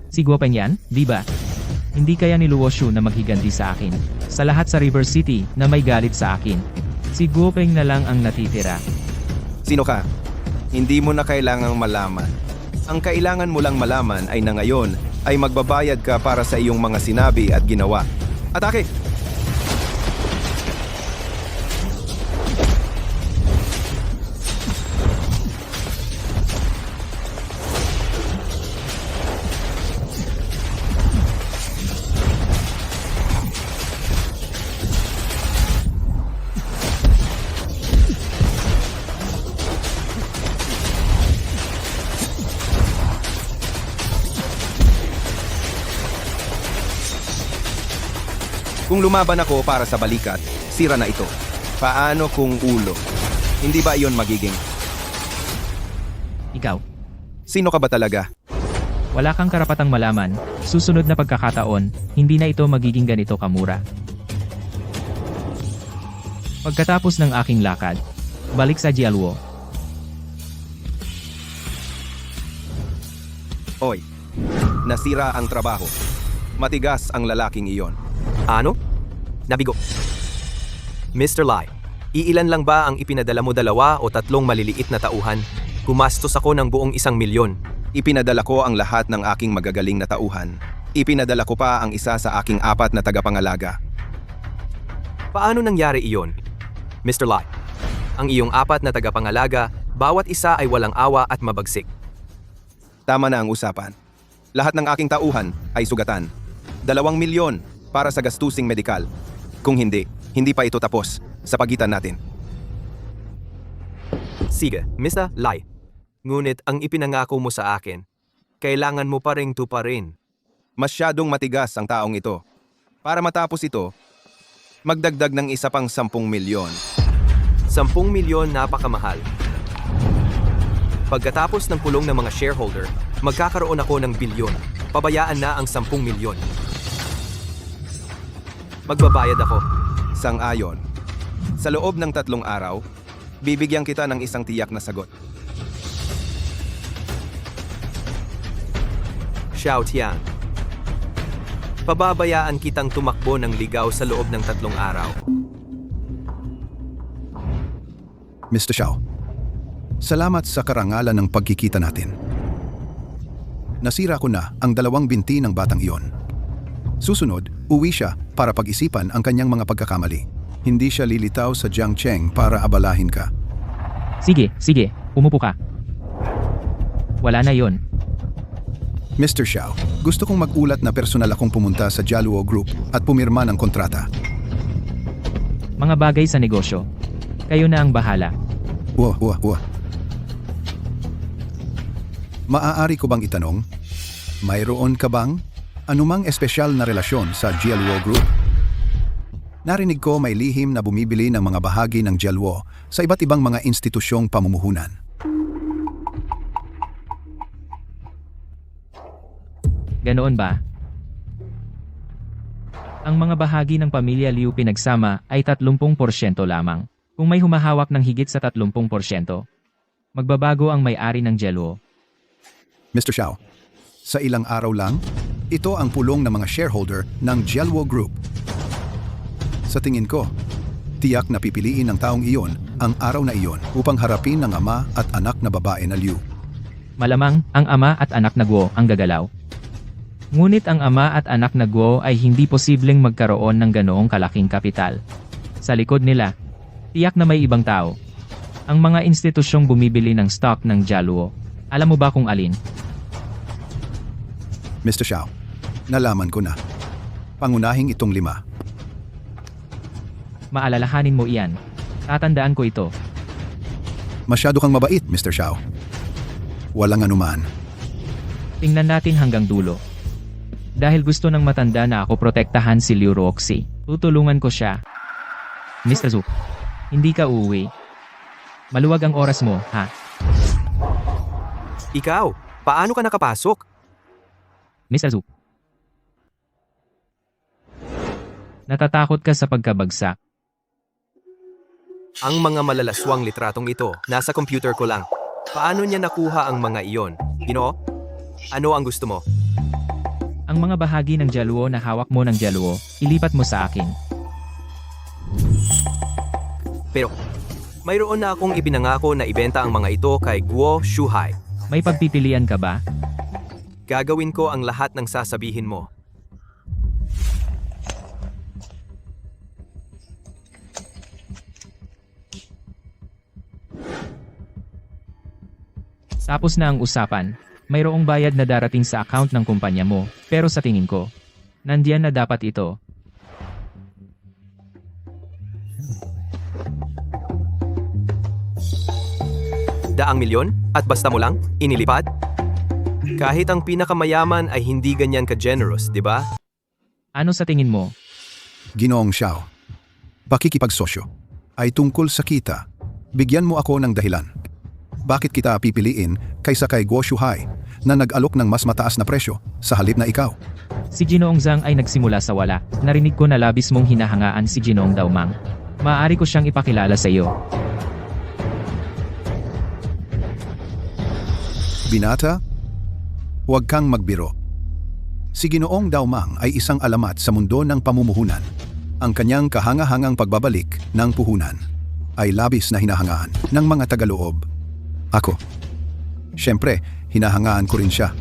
Si Guopeng yan, di ba? Hindi kaya ni Luo Shu na maghiganti sa akin. Sa lahat sa River City na may galit sa akin. Si Guopeng na lang ang natitira. Sino ka? Hindi mo na kailangang malaman. Ang kailangan mo lang malaman ay na ngayon ay magbabayad ka para sa iyong mga sinabi at ginawa. Atake! Kung lumaban ako para sa balikat, sira na ito. Paano kung ulo? Hindi ba iyon magiging? Ikaw, Sino ka ba talaga? wala kang karapatang malaman, susunod na pagkakataon, hindi na ito magiging ganito kamura. Pagkatapos ng aking lakad, balik sa Jialwo. Oy, nasira ang trabaho. Matigas ang lalaking iyon. Ano? Nabigo. Mr. Lai, iilan lang ba ang ipinadala mo, 2 o 3 maliliit na tauhan? Gumastos ako ng buong 1 milyon. Ipinadala ko ang lahat ng aking magagaling na tauhan. Ipinadala ko pa ang isa sa aking 4 na tagapangalaga. Paano nangyari iyon? Mr. Lai, ang iyong 4 na tagapangalaga, bawat isa ay walang awa at mabagsik. Tama na ang usapan. Lahat ng aking tauhan ay sugatan. 2 milyon para sa gastusing medikal. Kung hindi, hindi pa ito tapos sa pagitan natin. Sige, Mr. Lai. Ngunit ang ipinangako mo sa akin, kailangan mo pa ring tuparin. Masyadong matigas ang taong ito. Para matapos ito, magdagdag ng isa pang 10 milyon. 10 milyon napakamahal. Pagkatapos ng pulong ng mga shareholder, magkakaroon ako ng bilyon. Pabayaan na ang 10 milyon. Magbabayad ako. Sang-ayon. Sa loob ng 3 araw, bibigyan kita ng isang tiyak na sagot. Xiao Tian. Pababayaan kitang tumakbo ng ligaw sa loob ng 3 araw. Mr. Xiao, salamat sa karangalan ng pagkikita natin. Nasira ko na ang 2 binti ng batang iyon. Susunod, uwi siya para pag-isipan ang kanyang mga pagkakamali. Hindi siya lilitaw sa Jiangcheng para abalahin ka. Sige, umupo ka. Wala na yon. Mr. Xiao, gusto kong mag-ulat na personal akong pumunta sa Jialuo Group at pumirma ng kontrata. Mga bagay sa negosyo. Kayo na ang bahala. Wah. Maaari ko bang itanong, mayroon ka bang anumang espesyal na relasyon sa Jialuo Group? Narinig ko may lihim na bumibili ng mga bahagi ng Jialuo sa iba't ibang mga institusyong pamumuhunan. Ganoon ba? Ang mga bahagi ng pamilya Liu pinagsama ay 30% lamang. Kung may humahawak ng higit sa 30%, magbabago ang may-ari ng Jialuo. Mr. Xiao, sa ilang araw lang, ito ang pulong ng mga shareholder ng Jialuo Group. Sa tingin ko, tiyak na pipiliin ng taong iyon ang araw na iyon upang harapin ng ama at anak na babae na Liu. Malamang, ang ama at anak na Guo ang gagalaw. Ngunit ang ama at anak na Guo ay hindi posibleng magkaroon ng ganoong kalaking kapital. Sa likod nila, tiyak na may ibang tao. Ang mga institusyong bumibili ng stock ng Jialuo. Alam mo ba kung alin? Mr. Xiao, nalaman ko na. Pangunahing itong 5. Maalalahanin mo iyan. Tatandaan ko ito. Masyado kang mabait, Mr. Xiao. Walang anuman. Tingnan natin hanggang dulo. Dahil gusto ng matanda na ako protektahan si Liu Ruoxi, tutulungan ko siya. Mr. Zhu, hindi ka uuwi. Maluwag ang oras mo, ha? Ikaw, paano ka nakapasok? Mr. Zhu. Natatakot ka sa pagkabagsak. Ang mga malalaswang litratong ito, nasa computer ko lang. Paano niya nakuha ang mga iyon? Ginoo? Ano ang gusto mo? Ang mga bahagi ng Jialuo na hawak mo ng Jialuo, ilipat mo sa akin. Pero, mayroon na akong ipinangako na ibenta ang mga ito kay Guo Shuhai. May pagpipilian ka ba? Gagawin ko ang lahat ng sasabihin mo. Tapos na ang usapan. Mayroong bayad na darating sa account ng kumpanya mo, pero sa tingin ko, nandiyan na dapat ito. Daang milyon? At basta mo lang? Inilipad? Kahit ang pinakamayaman ay hindi ganyan ka-generous, di ba? Ano sa tingin mo? Ginoong Xiao, pakikipagsosyo ay tungkol sa kita. Bigyan mo ako ng dahilan. Bakit kita pipiliin kaysa kay Guo Shuhai na nag-alok ng mas mataas na presyo sa halip na ikaw? Si Ginoong Zhang ay nagsimula sa wala. Narinig ko na labis mong hinahangaan si Ginoong Daomang. Maaari ko siyang ipakilala sa iyo. Binata, huwag kang magbiro. Si Ginoong Daomang ay isang alamat sa mundo ng pamumuhunan. Ang kanyang kahangahangang pagbabalik ng puhunan ay labis na hinahangaan ng mga tagaloob. Ako, syempre, hinahangaan ko rin siya.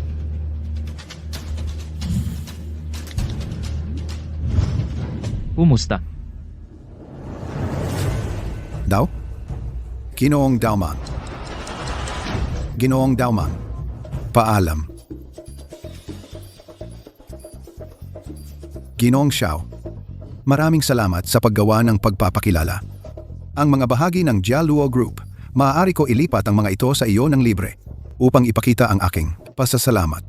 Kumusta? Daw? Ginoong Daomang. Ginoong Daomang. Paalam. Ginoong Xiao. Maraming salamat sa paggawa ng pagpapakilala. Ang mga bahagi ng Jialuo Group, maaari ko ilipat ang mga ito sa iyo ng libre upang ipakita ang aking pasasalamat.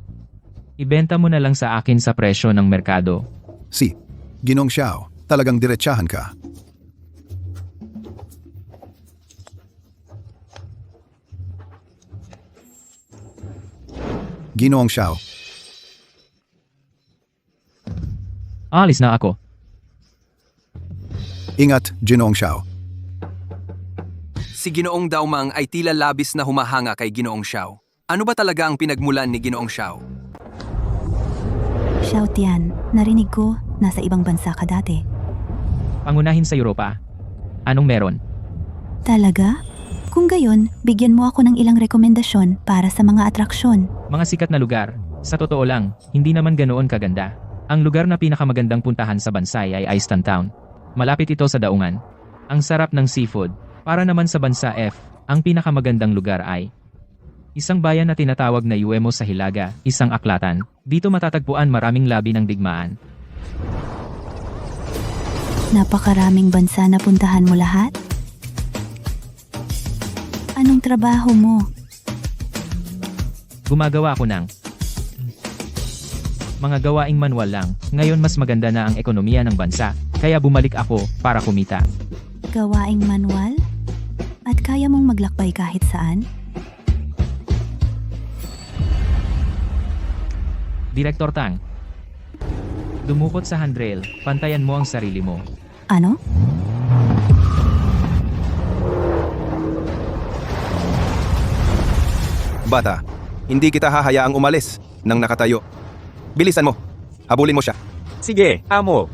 Ibenta mo na lang sa akin sa presyo ng merkado. Si, Ginoong Xiao, talagang diretsahan ka. Ginoong Xiao, Alis na ako. ingat, Ginoong Xiao. Si Ginoong Daomang ay tila labis na humahanga kay Ginoong Xiao. Ano ba talaga ang pinagmulan ni Ginoong Xiao? Xiao Tian, narinig ko, nasa ibang bansa ka dati. Pangunahin sa Europa. Anong meron? Talaga? Kung gayon, bigyan mo ako ng ilang rekomendasyon para sa mga atraksyon. Mga sikat na lugar. Sa totoo lang, hindi naman ganoon kaganda. Ang lugar na pinakamagandang puntahan sa bansa ay Iceland Town. Malapit ito sa daungan. Ang sarap ng seafood. Para naman sa bansa F, ang pinakamagandang lugar ay isang bayan na tinatawag na Uemo sa Hilaga, isang aklatan. Dito matatagpuan maraming labi ng digmaan. Napakaraming bansa na puntahan mo lahat? Anong trabaho mo? Gumagawa ako ng mga gawaing manual lang. Ngayon mas maganda na ang ekonomiya ng bansa, kaya bumalik ako para kumita. Gawaing manual? At kaya mong maglakbay kahit saan? Direktor Tang, dumukot sa handrail, pantayan mo ang sarili mo. Ano? Bata, hindi kita hahayaang umalis nang nakatayo. Bilisan mo. Habulin mo siya. Sige, amo.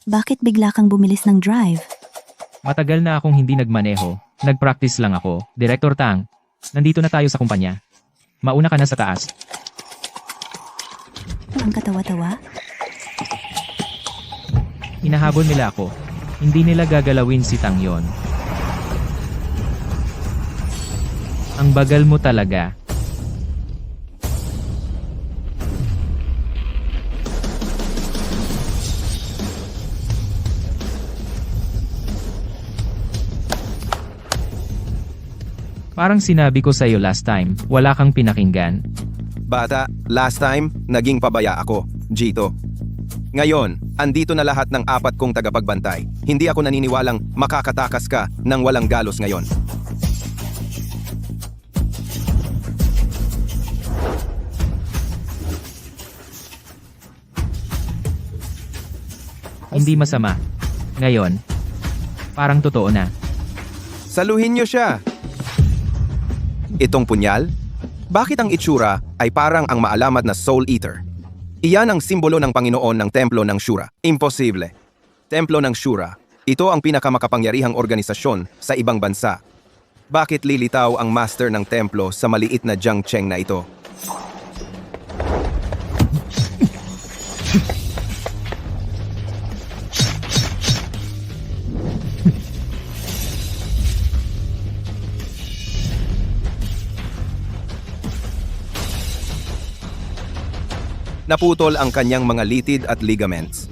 Bakit bigla kang bumilis ng drive? Matagal na akong hindi nagmaneho, nag-practice lang ako. Direktor Tang, nandito na tayo sa kumpanya. Mauna ka na sa taas. Ang katawa-tawa? Hinahabol nila ako. Hindi nila gagalawin si Tang yon. Ang bagal mo talaga. Parang sinabi ko sa'yo last time, wala kang pinakinggan. Bata, last time, naging pabaya ako, Gito. Ngayon, andito na lahat ng 4 kong tagapagbantay. Hindi ako naniniwalang makakatakas ka ng walang galos ngayon. Hindi masama. Ngayon, parang totoo na. Saluhin niyo siya. Itong punyal? Bakit ang itsura ay parang ang maalamat na Soul Eater? Iyan ang simbolo ng Panginoon ng Templo ng Shura. Imposible. Templo ng Shura. Ito ang pinakamakapangyarihang organisasyon sa ibang bansa. Bakit lilitaw ang master ng templo sa maliit na Jiangcheng na ito? Naputol ang kanyang mga litid at ligaments.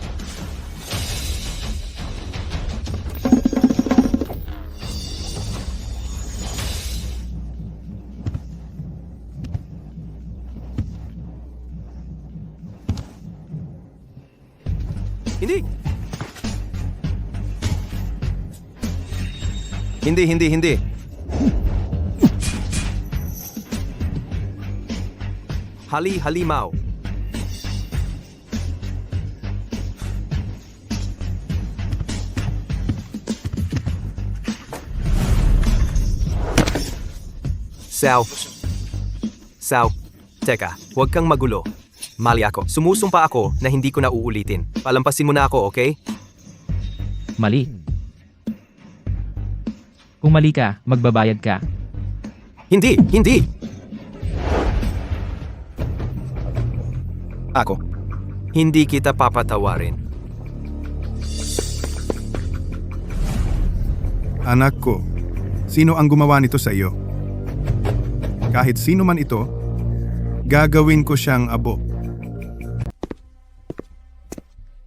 Hindi. Halimaw. Sao. Teka, huwag kang magulo. Mali ako. Sumusumpa ako na hindi ko na uulitin. Palampasin mo na ako, okay? Mali. Kung mali ka, magbabayad ka. Hindi! Ako. Hindi kita papatawarin. Anak ko, sino ang gumawa nito sa iyo? Kahit sino man ito, gagawin ko siyang abo.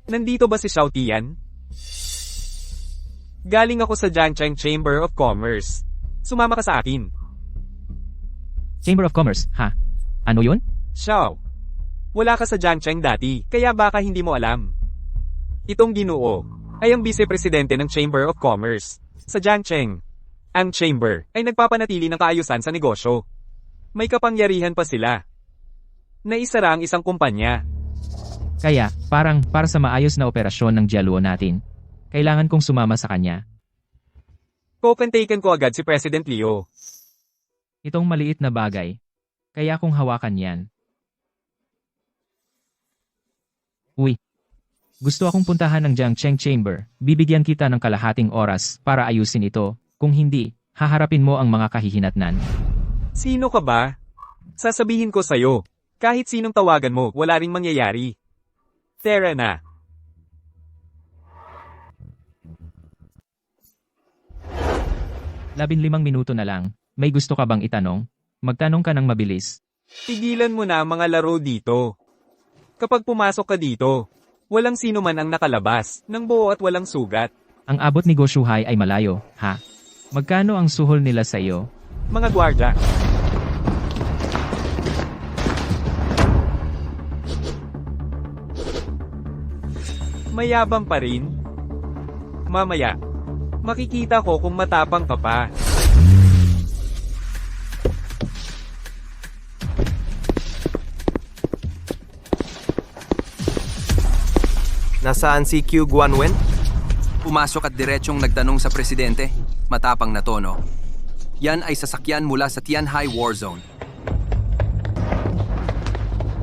Nandito ba si Xiao Tian? Galing ako sa Jiangcheng Chamber of Commerce. Sumama ka sa akin. Chamber of Commerce, ha? Ano yun? Xiao, wala ka sa Jiangcheng dati, kaya baka hindi mo alam. Itong Ginoo ay ang vice-presidente ng Chamber of Commerce sa Jiangcheng. Ang Chamber ay nagpapanatili ng kaayusan sa negosyo. May kapangyarihan pa sila. Naisara ang isang kumpanya. Kaya, para sa maayos na operasyon ng Jialuo natin, kailangan kong sumama sa kanya. Kokontaken ko agad si President Liu. Itong maliit na bagay. Kaya kung hawakan yan. Uy. Gusto akong puntahan ng Jiangcheng Chamber. Bibigyan kita ng kalahating oras para ayusin ito. Kung hindi, haharapin mo ang mga kahihinatnan. Sino ka ba? Sasabihin ko sa'yo. Kahit sinong tawagan mo, wala ring mangyayari. Tara na. Labinlimang minuto na lang. May gusto ka bang itanong? Magtanong ka ng mabilis. Tigilan mo na ang mga laro dito. Kapag pumasok ka dito, walang sino man ang nakalabas, ng buo at walang sugat. Ang abot ni Go Shuhai ay malayo, ha? Magkano ang suhol nila sa iyo? Mga gwardya. Mayabang pa rin? Mamaya, makikita ko kung matapang ka pa. Nasaan si Q Guanwen? Pumasok at diretsong nagtanong sa presidente. Matapang na tono. Yan ay sasakyan mula sa Tianhai War Zone.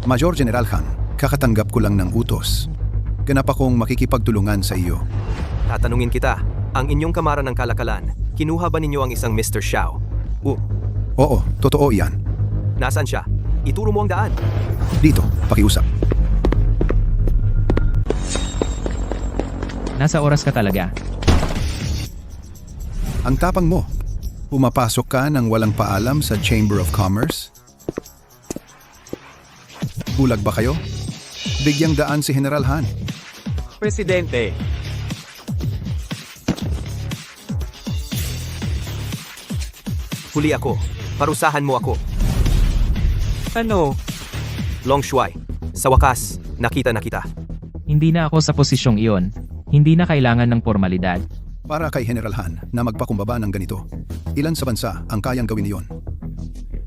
Major General Han, kakatanggap ko lang ng utos. Ganap akong makikipagtulungan sa iyo. Tatanungin kita, ang inyong kamara ng kalakalan, kinuha ba ninyo ang isang Mr. Xiao? Oo, totoo iyan. Nasaan siya? Ituro mo ang daan. Dito, pakiusap. Nasa oras ka talaga. Ang tapang mo. Pumapasok ka ng walang paalam sa Chamber of Commerce? Bulag ba kayo? Bigyang daan si General Han. Presidente, Huli ako. Parusahan mo ako. ano? Long Shuai. Sa wakas, nakita na kita. Hindi na ako sa posisyong iyon. Hindi na kailangan ng formalidad. Para kay General Han na magpakumbaba ng ganito, ilan sa bansa ang kayang gawin iyon?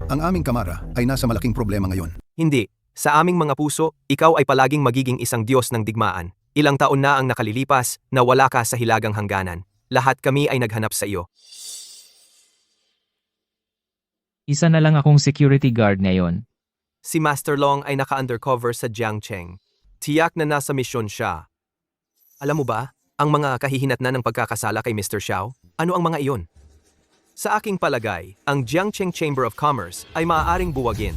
Ang aming kamara ay nasa malaking problema ngayon. Hindi. Sa aming mga puso, ikaw ay palaging magiging isang Diyos ng digmaan. Ilang taon na ang nakalilipas na wala ka sa hilagang hangganan. Lahat kami ay naghanap sa iyo. Isa na lang akong security guard ngayon. Si Master Long ay naka-undercover sa Jiangcheng. Tiyak na nasa misyon siya. Alam mo ba, ang mga kahihinatnan ng pagkakasala kay Mr. Xiao? Ano ang mga iyon? Sa aking palagay, ang Jiangcheng Chamber of Commerce ay maaaring buwagin.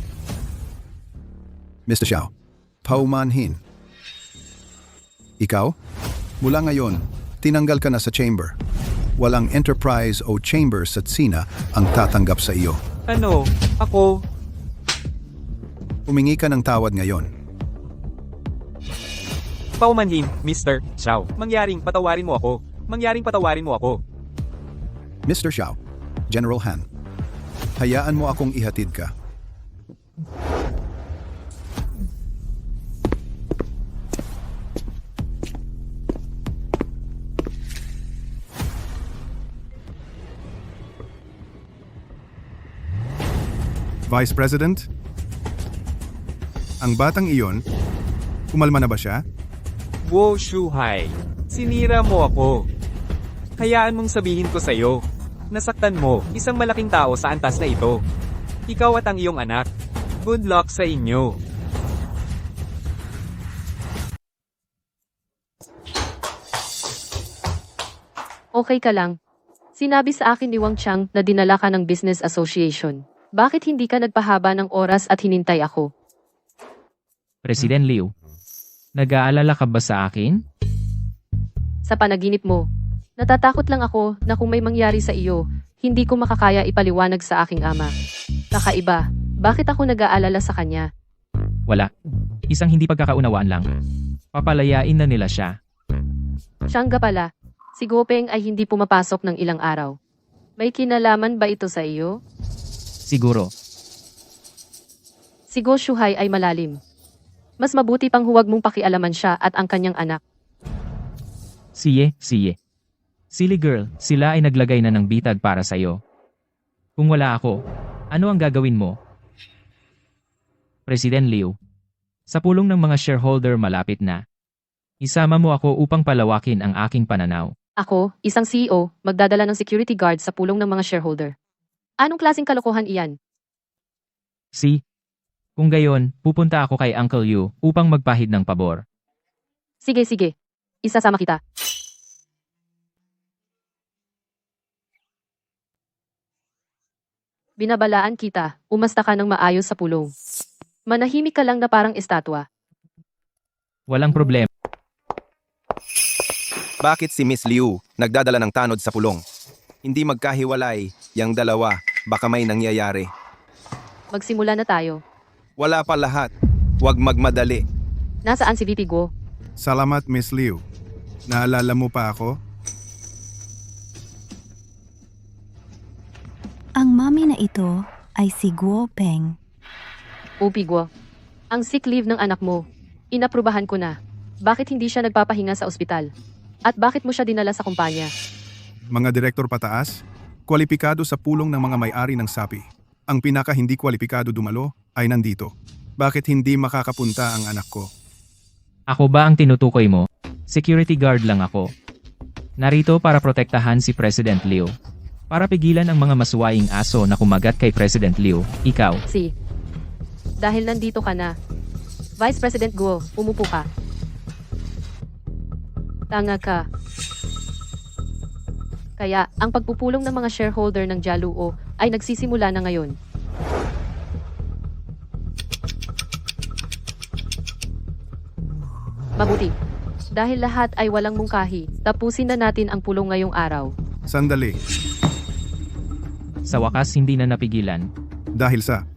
Mr. Xiao, paumanhin. Ikaw? Mula ngayon, tinanggal ka na sa chamber. Walang enterprise o chamber sa Tsina ang tatanggap sa iyo. Ano? Ako? Humingi ka ng tawad ngayon. Paumanhin, Mr. Xiao. Mangyaring patawarin mo ako. Mangyaring patawarin mo ako. Mr. Xiao, General Han, hayaan mo akong ihatid ka. Vice President? Ang batang iyon, kumalma na ba siya? Guo Shuhai, sinira mo ako. Hayaan mong sabihin ko sa'yo. Nasaktan mo, isang malaking tao sa antas na ito. Ikaw at ang iyong anak. Good luck sa inyo. Okay ka lang. Sinabi sa akin ni Wang Chang na dinala ka ng business association. Bakit hindi ka nagpahaba ng oras at hinintay ako? President Liu, nag-aalala ka ba sa akin? Sa panaginip mo, natatakot lang ako na kung may mangyari sa iyo, hindi ko makakaya ipaliwanag sa aking ama. Kakaiba, bakit ako nag-aalala sa kanya? Wala. Isang hindi pagkakaunawaan lang. Papalayain na nila siya. Siyangga pala, si Gopeng ay hindi pumapasok ng ilang araw. May kinalaman ba ito sa iyo? Siguro. Si Go Shuhai ay malalim. Mas mabuti pang huwag mong pakialaman siya at ang kanyang anak. Siye. Silly girl, sila ay naglagay na ng bitag para sa'yo. Kung wala ako, ano ang gagawin mo? President Liu, sa pulong ng mga shareholder malapit na. Isama mo ako upang palawakin ang aking pananaw. Ako, isang CEO, magdadala ng security guard sa pulong ng mga shareholder. Anong klaseng kalokohan iyan? Kung gayon, pupunta ako kay Uncle Yu upang magpahid ng pabor. Sige. Isasama kita. Binabalaan kita, umasta ka ng maayos sa pulong. Manahimik ka lang na parang estatwa. Walang problema. Bakit si Miss Liu nagdadala ng tanod sa pulong? Hindi magkahiwalay, yang dalawa, baka may nangyayari. Magsimula na tayo. Wala pa lahat. Huwag magmadali. Nasaan si VP Guo? Salamat, Miss Liu. Naalala mo pa ako? Ang mami na ito ay si Guo Peng. VP Guo. Ang sick leave ng anak mo. Inaprubahan ko na. Bakit hindi siya nagpapahinga sa ospital? At bakit mo siya dinala sa kumpanya? Mga direktor pataas, kwalipikado sa pulong ng mga may-ari ng sapi. Ang pinaka hindi kwalipikado dumalo ay nandito. Bakit hindi makakapunta ang anak ko? Ako ba ang tinutukoy mo? Security guard lang ako. Narito para protektahan si President Liu. Para pigilan ang mga masuwaing aso na kumagat kay President Liu, ikaw. Dahil nandito ka na. Vice President Guo, umupo ka. Tanga ka. Kaya, ang pagpupulong ng mga shareholder ng Jialuo ay nagsisimula na ngayon. Mabuti. Dahil lahat ay walang mungkahi, tapusin na natin ang pulong ngayong araw. Sandali, Sa wakas hindi na napigilan. dahil sa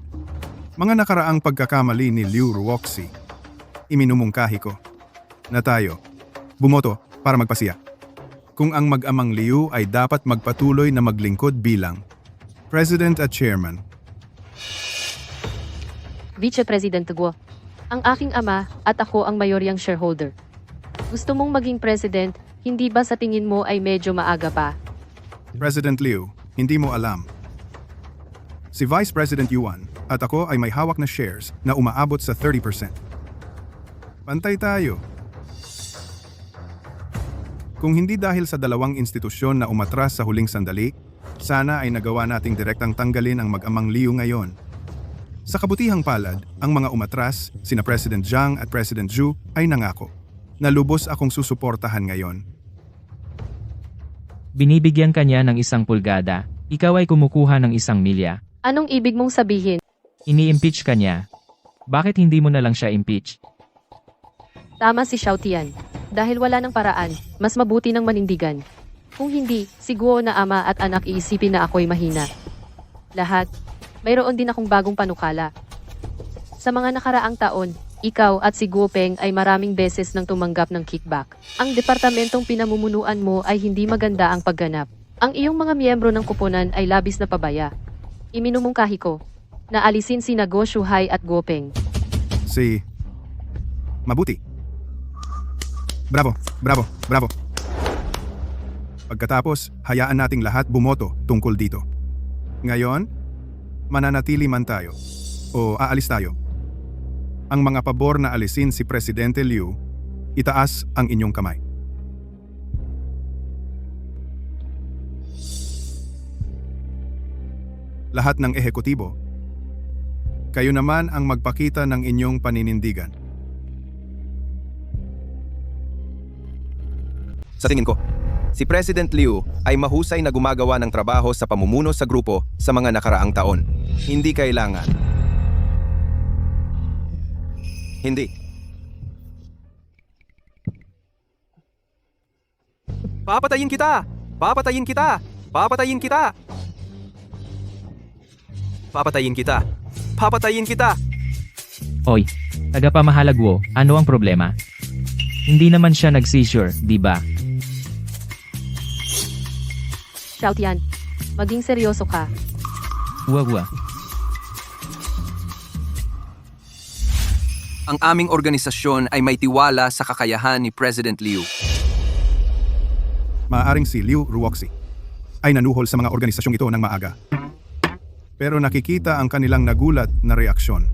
mga nakaraang pagkakamali ni Liu Ruoxi, iminumungkahi ko na tayo bumoto para magpasiya. Kung ang mag-amang Liu ay dapat magpatuloy na maglingkod bilang President at Chairman. Vice President Guo, ang aking ama at ako ang mayoryang shareholder. Gusto mong maging president, hindi ba sa tingin mo ay medyo maaga pa? President Liu, hindi mo alam. Si Vice President Yuan at ako ay may hawak na shares na umaabot sa 30%. Pantay tayo. Kung hindi dahil sa dalawang institusyon na umatras sa huling sandali, sana ay nagawa nating direktang tanggalin ang mag-amang Liu ngayon. Sa kabutihang palad, ang mga umatras, sina President Zhang at President Zhu ay nangako na lubos akong susuportahan ngayon. Binibigyan kanya ng 1 pulgada, ikaw ay kumukuha ng 1 milya. Anong ibig mong sabihin? Ini-impeach ka niya. Bakit hindi mo na lang siya impeach? Tama si Xiao Tian. Dahil wala ng paraan, mas mabuti ng manindigan. Kung hindi, si Guo na ama at anak iisipin na ako'y mahina. Lahat, mayroon din akong bagong panukala. Sa mga nakaraang taon, ikaw at si Guo Peng ay maraming beses nang tumanggap ng kickback. Ang departamentong pinamumunuan mo ay hindi maganda ang pagganap. Ang iyong mga miyembro ng kuponan ay labis na pabaya. Iminumungkahi ko na alisin sina Go Shuhai at Guo Peng. Mabuti. Bravo. Pagkatapos, hayaan nating lahat bumoto tungkol dito. Ngayon, mananatili man tayo o aalis tayo. Ang mga pabor na alisin si Presidente Liu, itaas ang inyong kamay. Lahat ng ehekutibo, kayo naman ang magpakita ng inyong paninindigan. Sa tingin ko, si President Liu ay mahusay na gumagawa ng trabaho sa pamumuno sa grupo sa mga nakaraang taon. Hindi kailangan. Hindi. Papatayin kita! Papatayin kita! Papatayin kita! Papatayin kita! Papatayin kita! Oy, tagapamahalag Guo, ano ang problema? Hindi naman siya nag-seizure, di ba? Xiao Tian, maging seryoso ka. Uwa. Ang aming organisasyon ay may tiwala sa kakayahan ni President Liu. Maaaring si Liu Ruoxi ay nanuhol sa mga organisasyong ito ng maaga. Pero nakikita ang kanilang nagulat na reaksyon.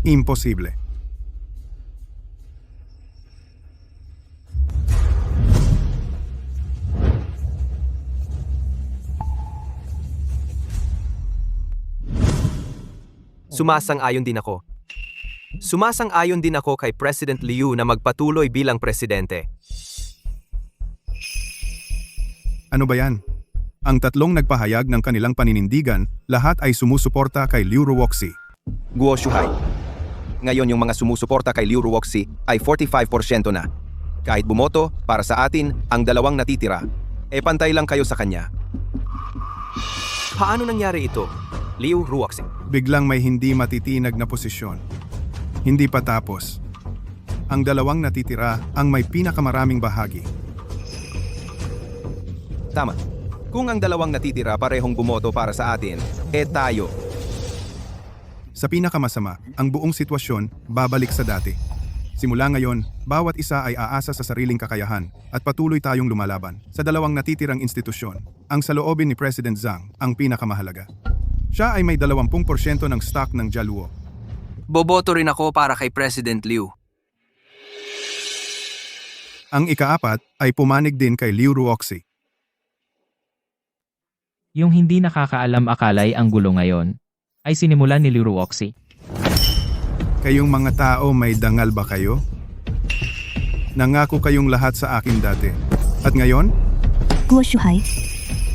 Imposible. Sumasang-ayon din ako. Sumasang-ayon din ako kay President Liu na magpatuloy bilang presidente. Ano ba yan? Ang tatlong nagpahayag ng kanilang paninindigan, lahat ay sumusuporta kay Liu Ruoxi. Guo Shuhai. Ngayon yung mga sumusuporta kay Liu Ruoxi ay 45% na. Kahit bumoto, para sa atin, ang dalawang natitira, pantay lang kayo sa kanya. Paano nangyari ito? Liu Ruoxi. Biglang may hindi matitinag na posisyon. Hindi pa tapos. Ang dalawang natitira ang may pinakamaraming bahagi. Tama. Kung ang dalawang natitira parehong bumoto para sa atin, tayo. Sa pinakamasama, ang buong sitwasyon babalik sa dati. Simula ngayon, bawat isa ay aasa sa sariling kakayahan at patuloy tayong lumalaban sa dalawang natitirang institusyon. Ang saloobin ni President Zhang ang pinakamahalaga. Siya ay may 20% ng stock ng Jialuo. Boboto rin ako para kay President Liu. Ang ikaapat ay pumanig din kay Liu Ruoxi. Yung hindi nakakaalam-akalay ang gulo ngayon, ay sinimulan ni Liu Ruoxi. Kayong mga tao, may dangal ba kayo? Nangako kayong lahat sa akin dati. At ngayon? Guo Shuhai,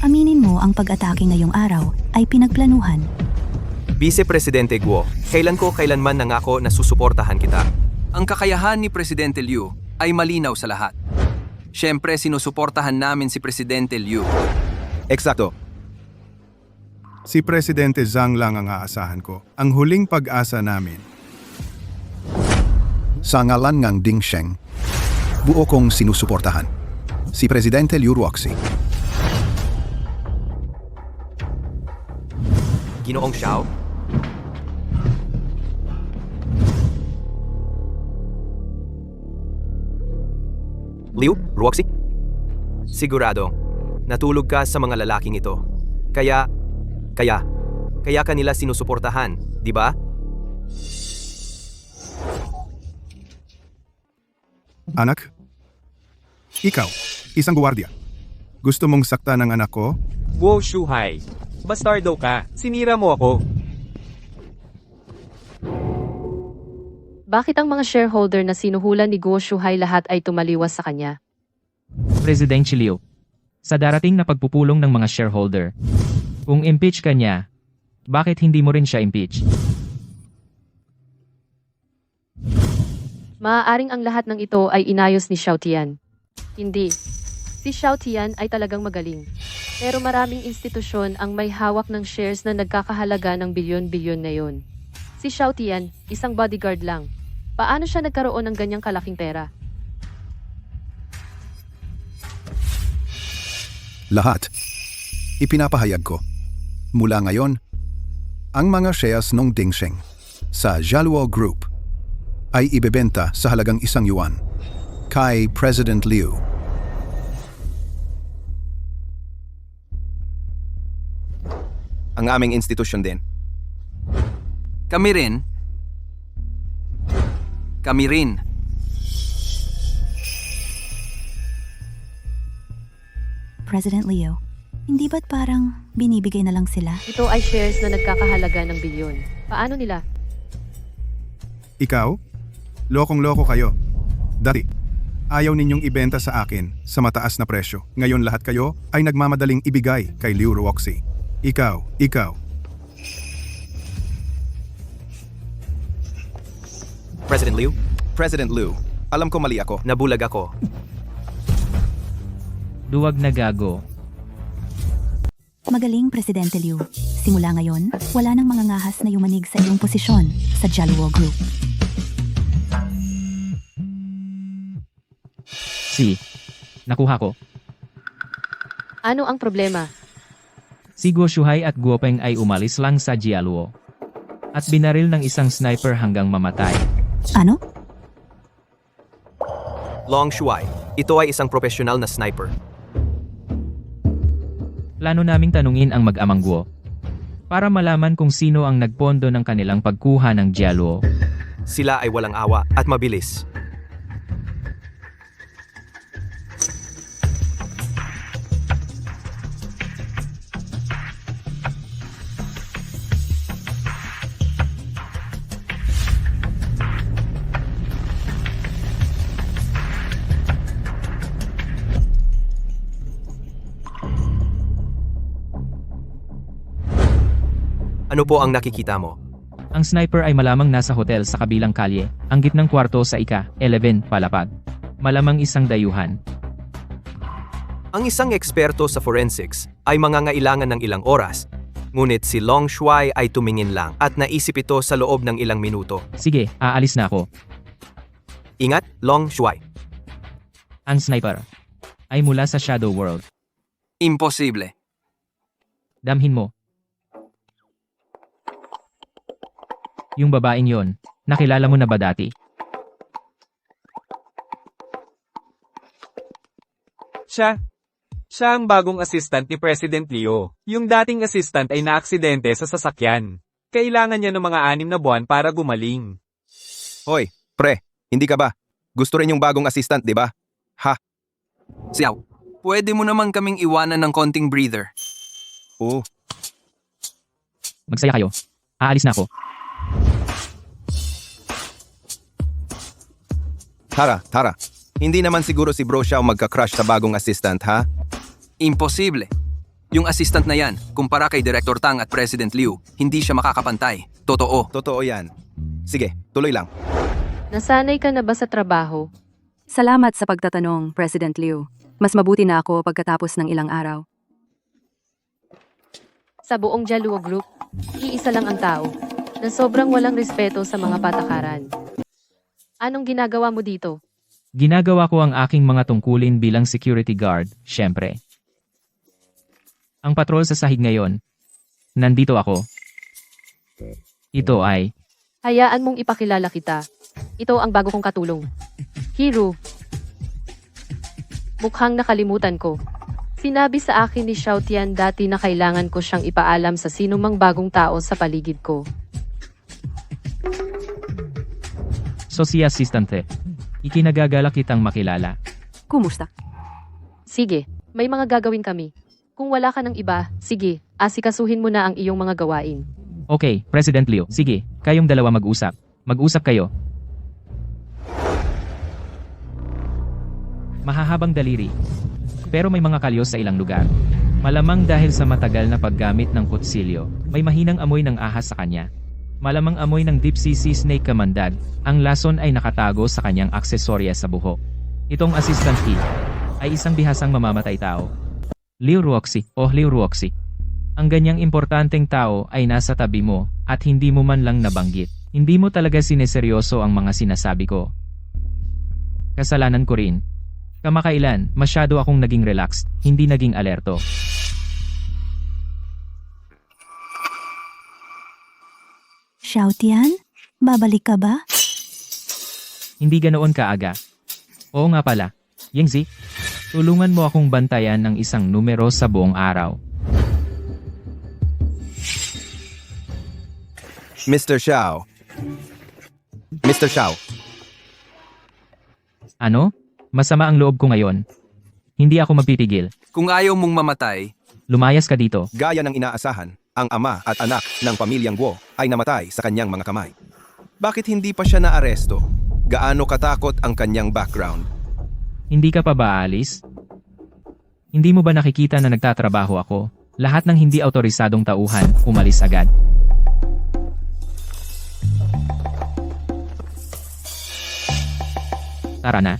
aminin mo ang pag-atake ngayong araw ay pinagplanuhan. Vice Presidente Guo, kailan ko kailanman nangako na susuportahan kita. Ang kakayahan ni Presidente Liu ay malinaw sa lahat. Siyempre, sinusuportahan namin si Presidente Liu. Eksakto. Si Presidente Zhang lang ang aasahan ko. Ang huling pag-asa namin. Sa ngalan ng Ding Sheng, buo kong sinusuportahan. Si Presidente Liu Ruoxi. Ginoong Xiao? Liu, Ruoxi? Sigurado, natulog ka sa mga lalaking ito. Kaya kanila sinusuportahan, di ba? Anak? Ikaw, isang guwardiya. Gusto mong saktan ng anak ko? Guo Shuhai. Bastardo ka. Sinira mo ako. Bakit ang mga shareholder na sinuhulan ni Guo Shuhai lahat ay tumaliwas sa kanya? President Liu. Sa darating na pagpupulong ng mga shareholder, kung impeach ka niya, bakit hindi mo rin siya impeach? Maaaring ang lahat ng ito ay inayos ni Xiao Tian. Hindi. Si Xiao Tian ay talagang magaling. Pero maraming institusyon ang may hawak ng shares na nagkakahalaga ng bilyon-bilyon na yon. Si Xiao Tian, isang bodyguard lang. Paano siya nagkaroon ng ganyang kalaking pera? Lahat. Ipinapahayag ko. Mula ngayon, ang mga shares ng Ding Sheng sa Jialuo Group ay ibebenta sa halagang yuan kay President Liu. Ang aming institusyon din. Kami rin. Kami rin. President Leo, hindi ba't parang binibigay na lang sila? Ito ay shares na nagkakahalaga ng bilyon. Paano nila? Ikaw? Lokong-loko kayo. Dati, ayaw ninyong ibenta sa akin sa mataas na presyo. Ngayon lahat kayo ay nagmamadaling ibigay kay Liu Ruoxi. Ikaw. President Liu, President Liu, alam ko mali ako. nabulag ako. Duwag na gago. Magaling, Presidente Liu. Simula ngayon, wala nang mga ngahas na yumanig sa iyong posisyon sa Jaluo Group. Nakuha ko. Ano ang problema? Si Guo Shuhai at Guo Peng ay umalis lang sa Jialuo. At binaril ng isang sniper hanggang mamatay. Ano? Long Shuai, ito ay isang profesional na sniper. Plano naming tanungin ang mag-amang Guo. Para malaman kung sino ang nagpondo ng kanilang pagkuha ng Jialuo. Sila ay walang awa at mabilis. Ano po ang nakikita mo? Ang sniper ay malamang nasa hotel sa kabilang kalye, ang gitnang kwarto sa ika-11 palapag. Malamang isang dayuhan. Ang isang eksperto sa forensics ay mangangailangan ng ilang oras, ngunit si Long Shuai ay tumingin lang at naisip ito sa loob ng ilang minuto. Sige, aalis na ako. Ingat, Long Shuai. Ang sniper ay mula sa Shadow World. Imposible. Damhin mo. Yung babaeng yon, nakilala mo na ba dati? Siya ang bagong assistant ni President Leo. Yung dating assistant ay naaksidente sa sasakyan. Kailangan niya ng mga 6 na buwan para gumaling. Hoy, pre, hindi ka ba? Gusto rin yung bagong assistant, di ba? Ha? Xiao, pwede mo naman kaming iwanan ng konting breather. Oo. Magsaya kayo. Aalis na ako. Tara. Hindi naman siguro si Bro Xiao magka-crush sa bagong assistant, ha? Imposible. Yung assistant na yan, kumpara kay Director Tang at President Liu, hindi siya makakapantay. Totoo. Totoo yan. Sige, tuloy lang. Nasanay ka na ba sa trabaho? Salamat sa pagtatanong, President Liu. Mas mabuti na ako pagkatapos ng ilang araw. Sa buong Jaluo Group, iisa lang ang tao na sobrang walang respeto sa mga patakaran. Anong ginagawa mo dito? Ginagawa ko ang aking mga tungkulin bilang security guard, syempre. Ang patrol sa sahig ngayon. Nandito ako. Ito ay, Hayaan mong ipakilala kita. Ito ang bago kong katulong. Hiro. Mukhang nakalimutan ko. Sinabi sa akin ni Xiao Tian dati na kailangan ko siyang ipaalam sa sinumang bagong tao sa paligid ko. so si assistante. Ikinagagala kitang makilala. Kumusta? Sige, may mga gagawin kami. Kung wala ka ng iba, sige, asikasuhin mo na ang iyong mga gawain. Okay, President Liu, sige, kayong dalawa mag-usap. Mag-usap kayo. Mahahabang daliri. Pero may mga kalyo sa ilang lugar. Malamang dahil sa matagal na paggamit ng kutsilyo, may mahinang amoy ng ahas sa kanya. Malamang amoy ng deep sea snake kamandag, ang lason ay nakatago sa kanyang aksesorya sa buhok. Itong assistant key ay isang bihasang mamamatay tao. Liu Ruoxi o Liu Ruoxi. Ang ganyang importanteng tao ay nasa tabi mo at hindi mo man lang nabanggit. Hindi mo talaga sineseryoso ang mga sinasabi ko. Kasalanan ko rin. Kamakailan, masyado akong naging relaxed, hindi naging alerto. Xiao Tian, babalik ka ba? Hindi ganoon kaaga. Oo nga pala. Yingzi, tulungan mo akong bantayan ng isang numero sa buong araw. Mr. Xiao. Mr. Xiao, Ano? Masama ang loob ko ngayon. Hindi ako magpipigil. Kung ayaw mong mamatay, Lumayas ka dito. gaya ng inaasahan, ang ama at anak ng pamilyang Guo ay namatay sa kanyang mga kamay. Bakit hindi pa siya naaresto? Gaano katakot ang kanyang background? Hindi ka pa ba aalis? Hindi mo ba nakikita na nagtatrabaho ako? Lahat ng hindi autorisadong tauhan, umalis agad. Tara na.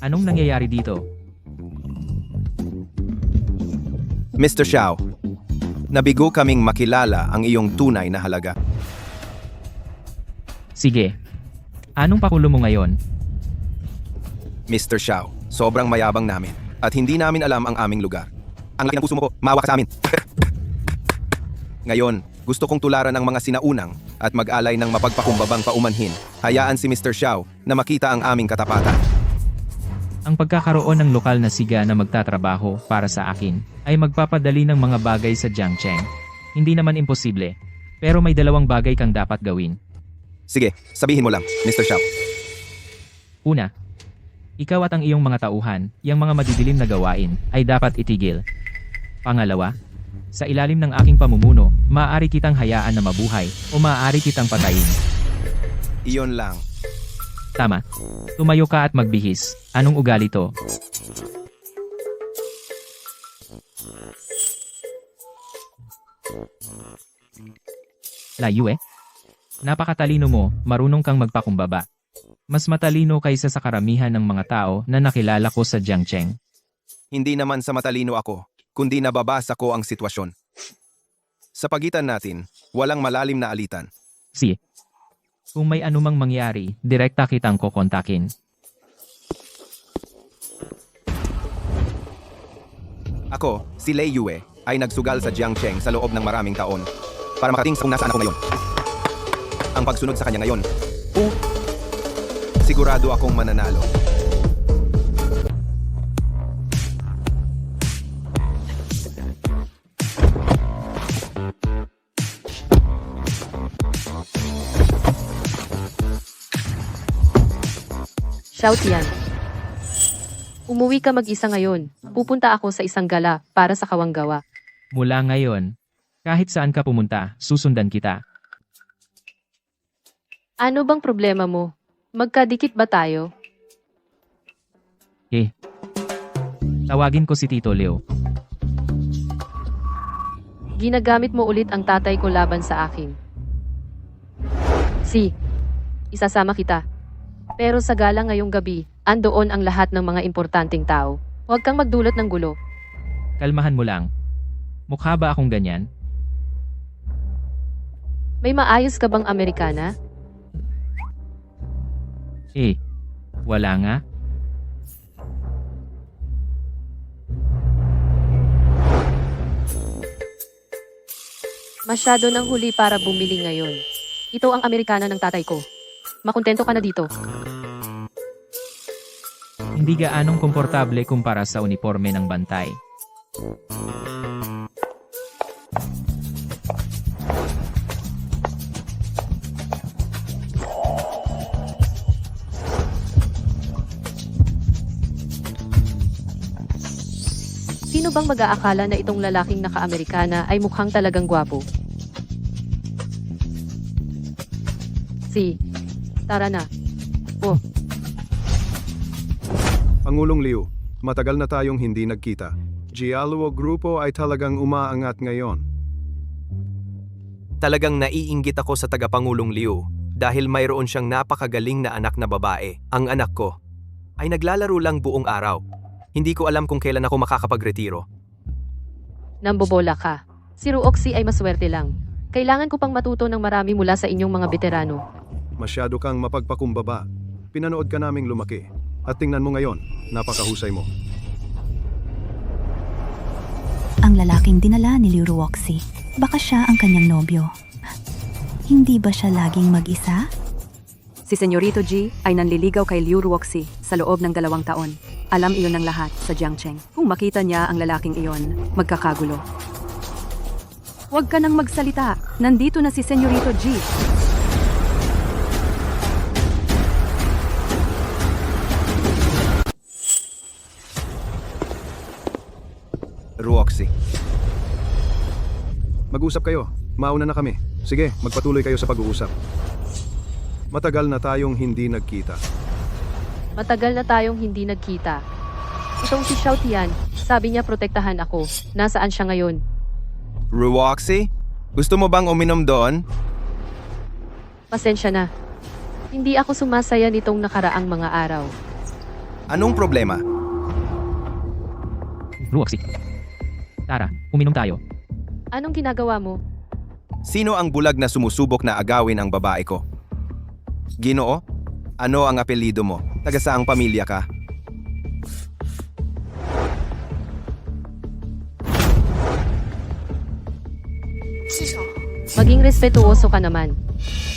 Anong nangyayari dito? Mr. Xiao, nabigo kaming makilala ang iyong tunay na halaga. Sige. Anong pakulo mo ngayon? Mr. Xiao, sobrang mayabang namin at hindi namin alam ang aming lugar. Ang laki ng puso mo ko, maawa ka sa amin. Ngayon, gusto kong tularan ang mga sinaunang at mag-alay ng mapagpakumbabang paumanhin. Hayaan si Mr. Xiao na makita ang aming katapatan. Ang pagkakaroon ng lokal na siga na magtatrabaho para sa akin ay magpapadali ng mga bagay sa Jiangcheng. Hindi naman imposible, pero may dalawang bagay kang dapat gawin. Sige, sabihin mo lang, Mr. Xiao. Una, ikaw at ang iyong mga tauhan, yung mga madidilim na gawain, ay dapat itigil. Pangalawa, sa ilalim ng aking pamumuno, maaari kitang hayaan na mabuhay o maaari kitang patayin. Iyon lang. Tama. Tumayo ka at magbihis. Anong ugali to? Layo eh. Napakatalino mo, marunong kang magpakumbaba. Mas matalino kaysa sa karamihan ng mga tao na nakilala ko sa Jiangcheng. Hindi naman sa matalino ako, kundi nababasa ko ang sitwasyon. Sa pagitan natin, walang malalim na alitan. Si. Kung may anumang mangyari, direkta kitang kokontakin. Ako, si Lei Yue, ay nagsugal sa Jiangcheng sa loob ng maraming taon para makating sa kung nasaan ako ngayon. Ang pagsunod sa kanya ngayon, sigurado akong mananalo. Xiao Tian. Umuwi ka mag-isa ngayon. Pupunta ako sa isang gala para sa kawanggawa. Mula ngayon, kahit saan ka pumunta, susundan kita. Ano bang problema mo? Magkadikit ba tayo? Tawagin ko si Tito Leo. Ginagamit mo ulit ang tatay ko laban sa akin. Isasama kita. Pero sa gala ngayong gabi, andoon ang lahat ng mga importanteng tao. Huwag kang magdulot ng gulo. Kalmahan mo lang. Mukha ba akong ganyan? May maayos ka bang Amerikana? Wala nga. Masyado nang huli para bumili ngayon. Ito ang Amerikana ng tatay ko. Makontento ka na dito. Hindi gaanong komportable kumpara sa uniforme ng bantay. Sino bang mag-aakala na itong lalaking naka-Amerikana ay mukhang talagang gwapo? Tara na. Pangulong Liu, matagal na tayong hindi nagkita. Jialuo Grupo ay talagang umaangat ngayon. talagang naiinggit ako sa tagapangulong Liu dahil mayroon siyang napakagaling na anak na babae. Ang anak ko ay naglalaro lang buong araw. Hindi ko alam kung kailan ako makakapagretiro. Nambobola ka. Si Ruoxi ay maswerte lang. Kailangan ko pang matuto ng marami mula sa inyong mga veterano. Masyado kang mapagpakumbaba. Pinanood ka naming lumaki. At tingnan mo ngayon, napakahusay mo. Ang lalaking dinala ni Liu Ruoxi, baka siya ang kanyang nobyo. Hindi ba siya laging mag-isa? Si Senyorito G ay nanliligaw kay Liu Ruoxi sa loob ng 2 taon. Alam iyon ng lahat sa Jiangcheng. Kung makita niya ang lalaking iyon, magkakagulo. Huwag ka nang magsalita. Nandito na si Senyorito G. Ruoxy. Mag-usap kayo. Mauna na kami. Sige, magpatuloy kayo sa pag-uusap. Matagal na tayong hindi nagkita. Matagal na tayong hindi nagkita. Itong si Xiao Tian, sabi niya protektahan ako. Nasaan siya ngayon? Ruoxy? Gusto mo bang uminom doon? Pasensya na. Hindi ako sumasaya nitong nakaraang mga araw. Anong problema? Ruoxy. Tara, uminom tayo. Anong ginagawa mo? Sino ang bulag na sumusubok na agawin ang babae ko? Ginoo? Ano ang apelyido mo? Taga saang pamilya ka? Maging respetuoso ka naman.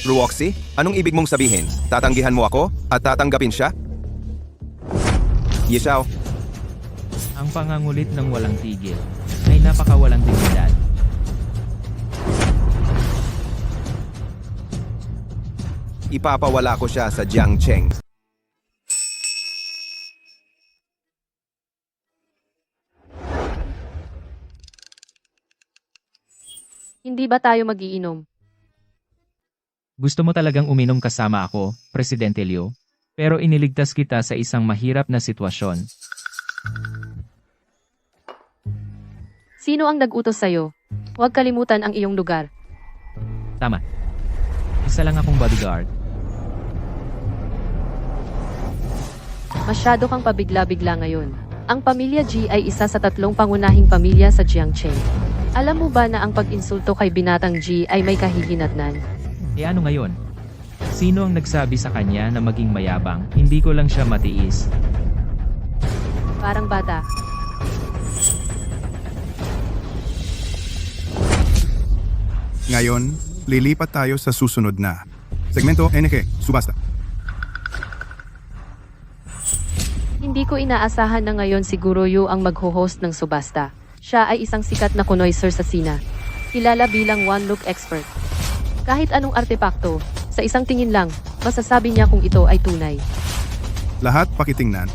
Ruoxy? Anong ibig mong sabihin? Tatanggihan mo ako at tatanggapin siya? Yeshao, Ang pangangulit ng walang tigil ay napakawalang dignidad. ipapawala ko siya sa Jiangcheng. Hindi ba tayo magiinom? Gusto mo talagang uminom kasama ako, Presidente Liu? Pero iniligtas kita sa isang mahirap na sitwasyon. Sino ang nag-utos sa'yo? Huwag kalimutan ang iyong lugar. Tama. Isa lang akong bodyguard. Masyado kang pabigla-bigla ngayon. Ang pamilya G ay isa sa 3 pangunahing pamilya sa Jiangcheng. Alam mo ba na ang pag-insulto kay binatang G ay may kahihinatnan? E ano ngayon? Sino ang nagsabi sa kanya na maging mayabang? Hindi ko lang siya matiis. Parang bata. Ngayon, lilipat tayo sa susunod na segmento NG, subasta. Hindi ko inaasahan na ngayon si Guru Yu ang magho-host ng subasta. Siya ay isang sikat na connoisseur sa Sina. Kilala bilang one-look expert. Kahit anong artepakto, sa isang tingin lang, masasabi niya kung ito ay tunay. Lahat pakitingnan.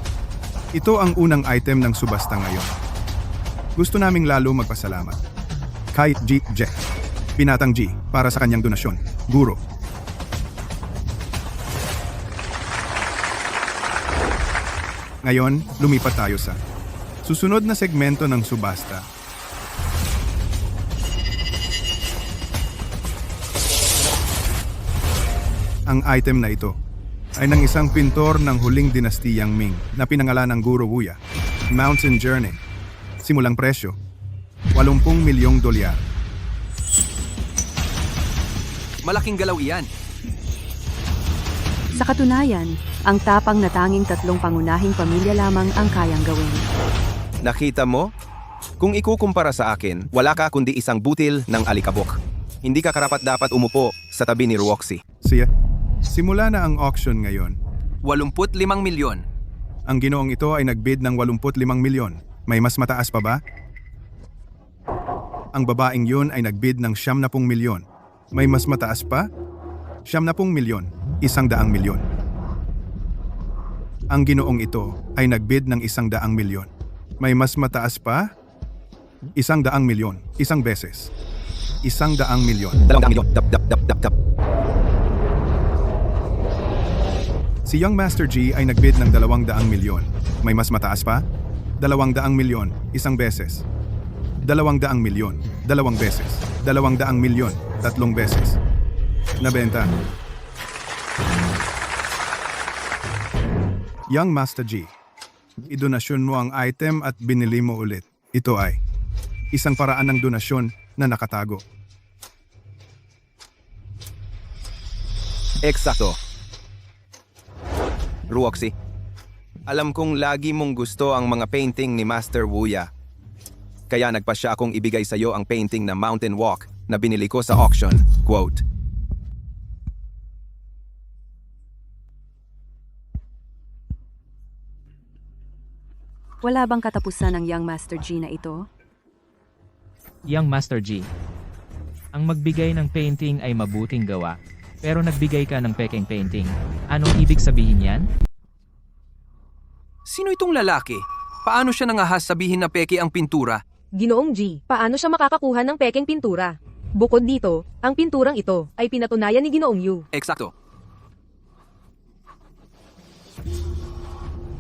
Ito ang unang item ng subasta ngayon. Gusto naming lalo magpasalamat kay G. Binatang G para sa kanyang donasyon. Guro. Ngayon, lumipat tayo sa susunod na segmento ng subasta. Ang item na ito ay ng isang pintor ng huling dinastiyang Ming na pinangalan ng Guro Wuya, Mountain Journey. Simulang presyo, $80 milyong. Malaking galaw iyan. Sa katunayan, ang tapang na tanging 3 pangunahing pamilya lamang ang kayang gawin. Nakita mo? Kung ikukumpara sa akin, wala ka kundi isang butil ng alikabok. Hindi ka karapat-dapat umupo sa tabi ni Ruoxy. Simula na ang auction ngayon. 85 milyon. Ang ginoong ito ay nagbid ng 85 milyon. May mas mataas pa ba? Ang babaeng yun ay nagbid ng 70 milyon. May mas mataas pa? 70 milyon. 100 milyon. Ang ginoong ito ay nagbid ng 100 milyon. May mas mataas pa? 100 milyon. Isang beses. 100 milyon. 200 milyon. Dap. Si Young Master G ay nagbid ng 200 milyon. May mas mataas pa? 200 milyon. Isang beses. 200 milyon. 2 beses. 200 milyon. 3 beses. Nabenta. Young Master G, idonasyon mo ang item at binili mo ulit. Ito ay isang paraan ng donasyon na nakatago. Eksakto. Ruoxy, alam kong lagi mong gusto ang mga painting ni Master Wuya. Kaya nagpasya akong ibigay sa iyo ang painting na Mountain Walk na binili ko sa auction. Quote, Wala bang katapusan ng Young Master G na ito? Young Master G. Ang magbigay ng painting ay mabuting gawa, pero nagbigay ka ng pekeng painting. Anong ibig sabihin yan? Sino itong lalaki? Paano siya nangahas sabihin na peke ang pintura? Ginoong G, paano siya makakakuha ng pekeng pintura? Bukod dito, ang pinturang ito ay pinatunayan ni Ginoong Yu. Eksakto.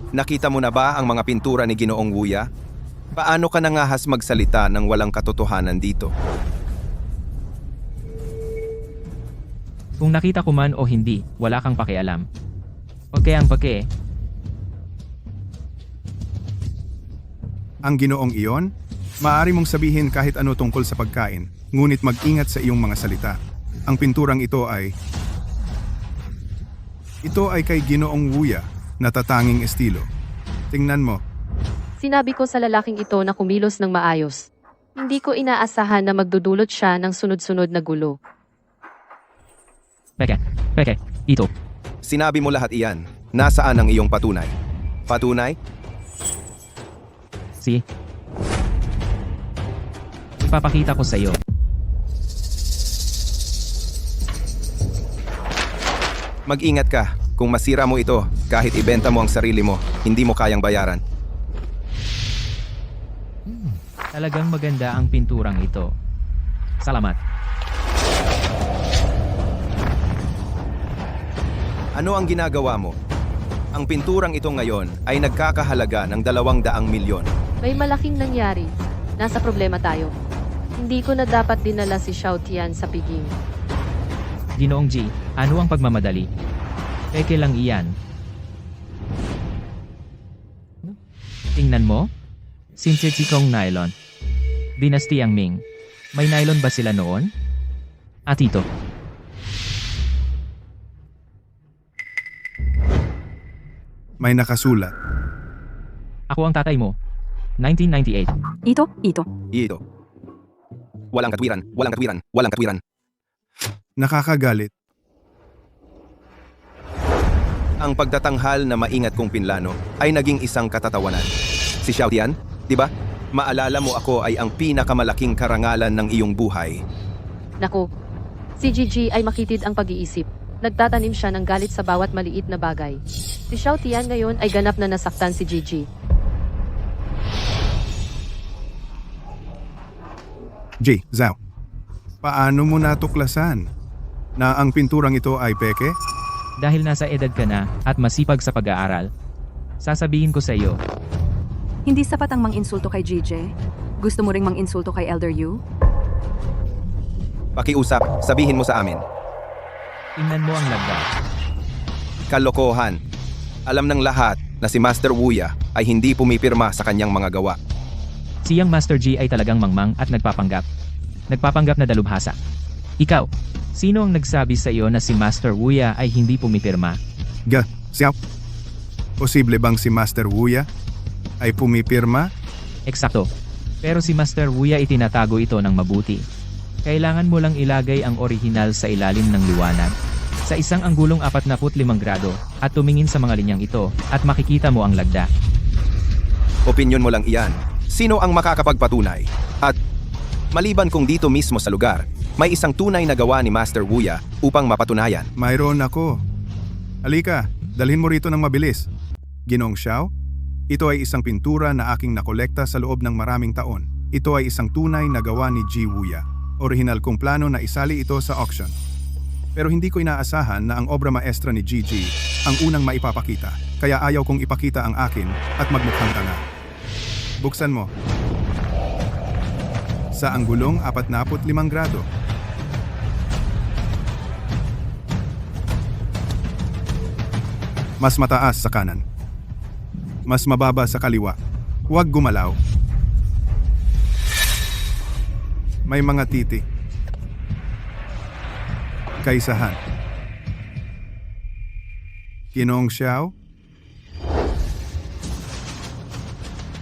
Nakita mo na ba ang mga pintura ni Ginoong Wuya? Paano ka nangahas magsalita ng walang katotohanan dito? Kung nakita ko man o hindi, wala kang pakialam. Okay ang pake. Ang ginoong iyon, maaari mong sabihin kahit ano tungkol sa pagkain, ngunit mag-ingat sa iyong mga salita. Ang pinturang ito ay kay Ginoong Wuya, natatanging estilo. Tingnan mo. Sinabi ko sa lalaking ito na kumilos ng maayos. Hindi ko inaasahan na magdudulot siya ng sunod-sunod na gulo. Peke, ito. Sinabi mo lahat iyan. Nasaan ang iyong patunay? Patunay? See? Ipapakita ko sa iyo. Mag-ingat ka. Kung masira mo ito, kahit ibenta mo ang sarili mo, hindi mo kayang bayaran. Talagang maganda ang pinturang ito. Salamat. Ano ang ginagawa mo? Ang pinturang ito ngayon ay nagkakahalaga ng 200 milyon. May malaking nangyari. Nasa problema tayo. Hindi ko na dapat dinala si Xiao Tian sa piging. Ginoong G, ano ang pagmamadali? Peke lang iyan. Tingnan mo? Sintetikong nylon. Dinastiyang Ming. May nylon ba sila noon? At ito. May nakasulat. Ako ang tatay mo. 1998. Ito. Ito. Walang katwiran. Nakakagalit. Ang pagtatanghal na maingat kong pinlano ay naging isang katatawanan. Si Xiao Tian, di ba? Maalala mo ako ay ang pinakamalaking karangalan ng iyong buhay. Naku, si Gigi ay makitid ang pag-iisip. Nagtatanim siya ng galit sa bawat maliit na bagay. Si Xiao Tian ngayon ay ganap na nasaktan si Gigi. Zhao, paano mo natuklasan na ang pinturang ito ay peke? Dahil nasa edad ka na at masipag sa pag-aaral, sasabihin ko sa iyo, Hindi sapat ang mang-insulto kay GJ. Gusto mo ring mang-insulto kay Elder Yu? Pakiusap, sabihin mo sa amin. tingnan mo ang lagda. Kalokohan. Alam ng lahat na si Master Wuya ay hindi pumipirma sa kanyang mga gawa. Siyang Master G ay talagang mangmang at nagpapanggap. Nagpapanggap na dalubhasa. Ikaw, sino ang nagsabi sa iyo na si Master Wuya ay hindi pumipirma? Xiao. Posible bang si Master Wuya ay pumipirma? Eksakto. Pero si Master Wuya itinatago ito ng mabuti. Kailangan mo lang ilagay ang orihinal sa ilalim ng liwanag. Sa isang anggulong 45 grado at tumingin sa mga linyang ito at makikita mo ang lagda. Opinyon mo lang iyan. Sino ang makakapagpatunay? At maliban kung dito mismo sa lugar, may isang tunay na gawa ni Master Wuya upang mapatunayan. Mayroon ako. Halika, dalhin mo rito ng mabilis. Ginoong Xiao, ito ay isang pintura na aking nakolekta sa loob ng maraming taon. Ito ay isang tunay na gawa ni Ji Wuya. Orihinal kong plano na isali ito sa auction. Pero hindi ko inaasahan na ang obra maestra ni Gigi ang unang maipapakita. Kaya ayaw kong ipakita ang akin at magmukhang tanga. Buksan mo. Sa anggulong 45 grado. Mas mataas sa kanan. Mas mababa sa kaliwa. Huwag gumalaw. May mga titik. Kaisahan. Ginoong Xiao?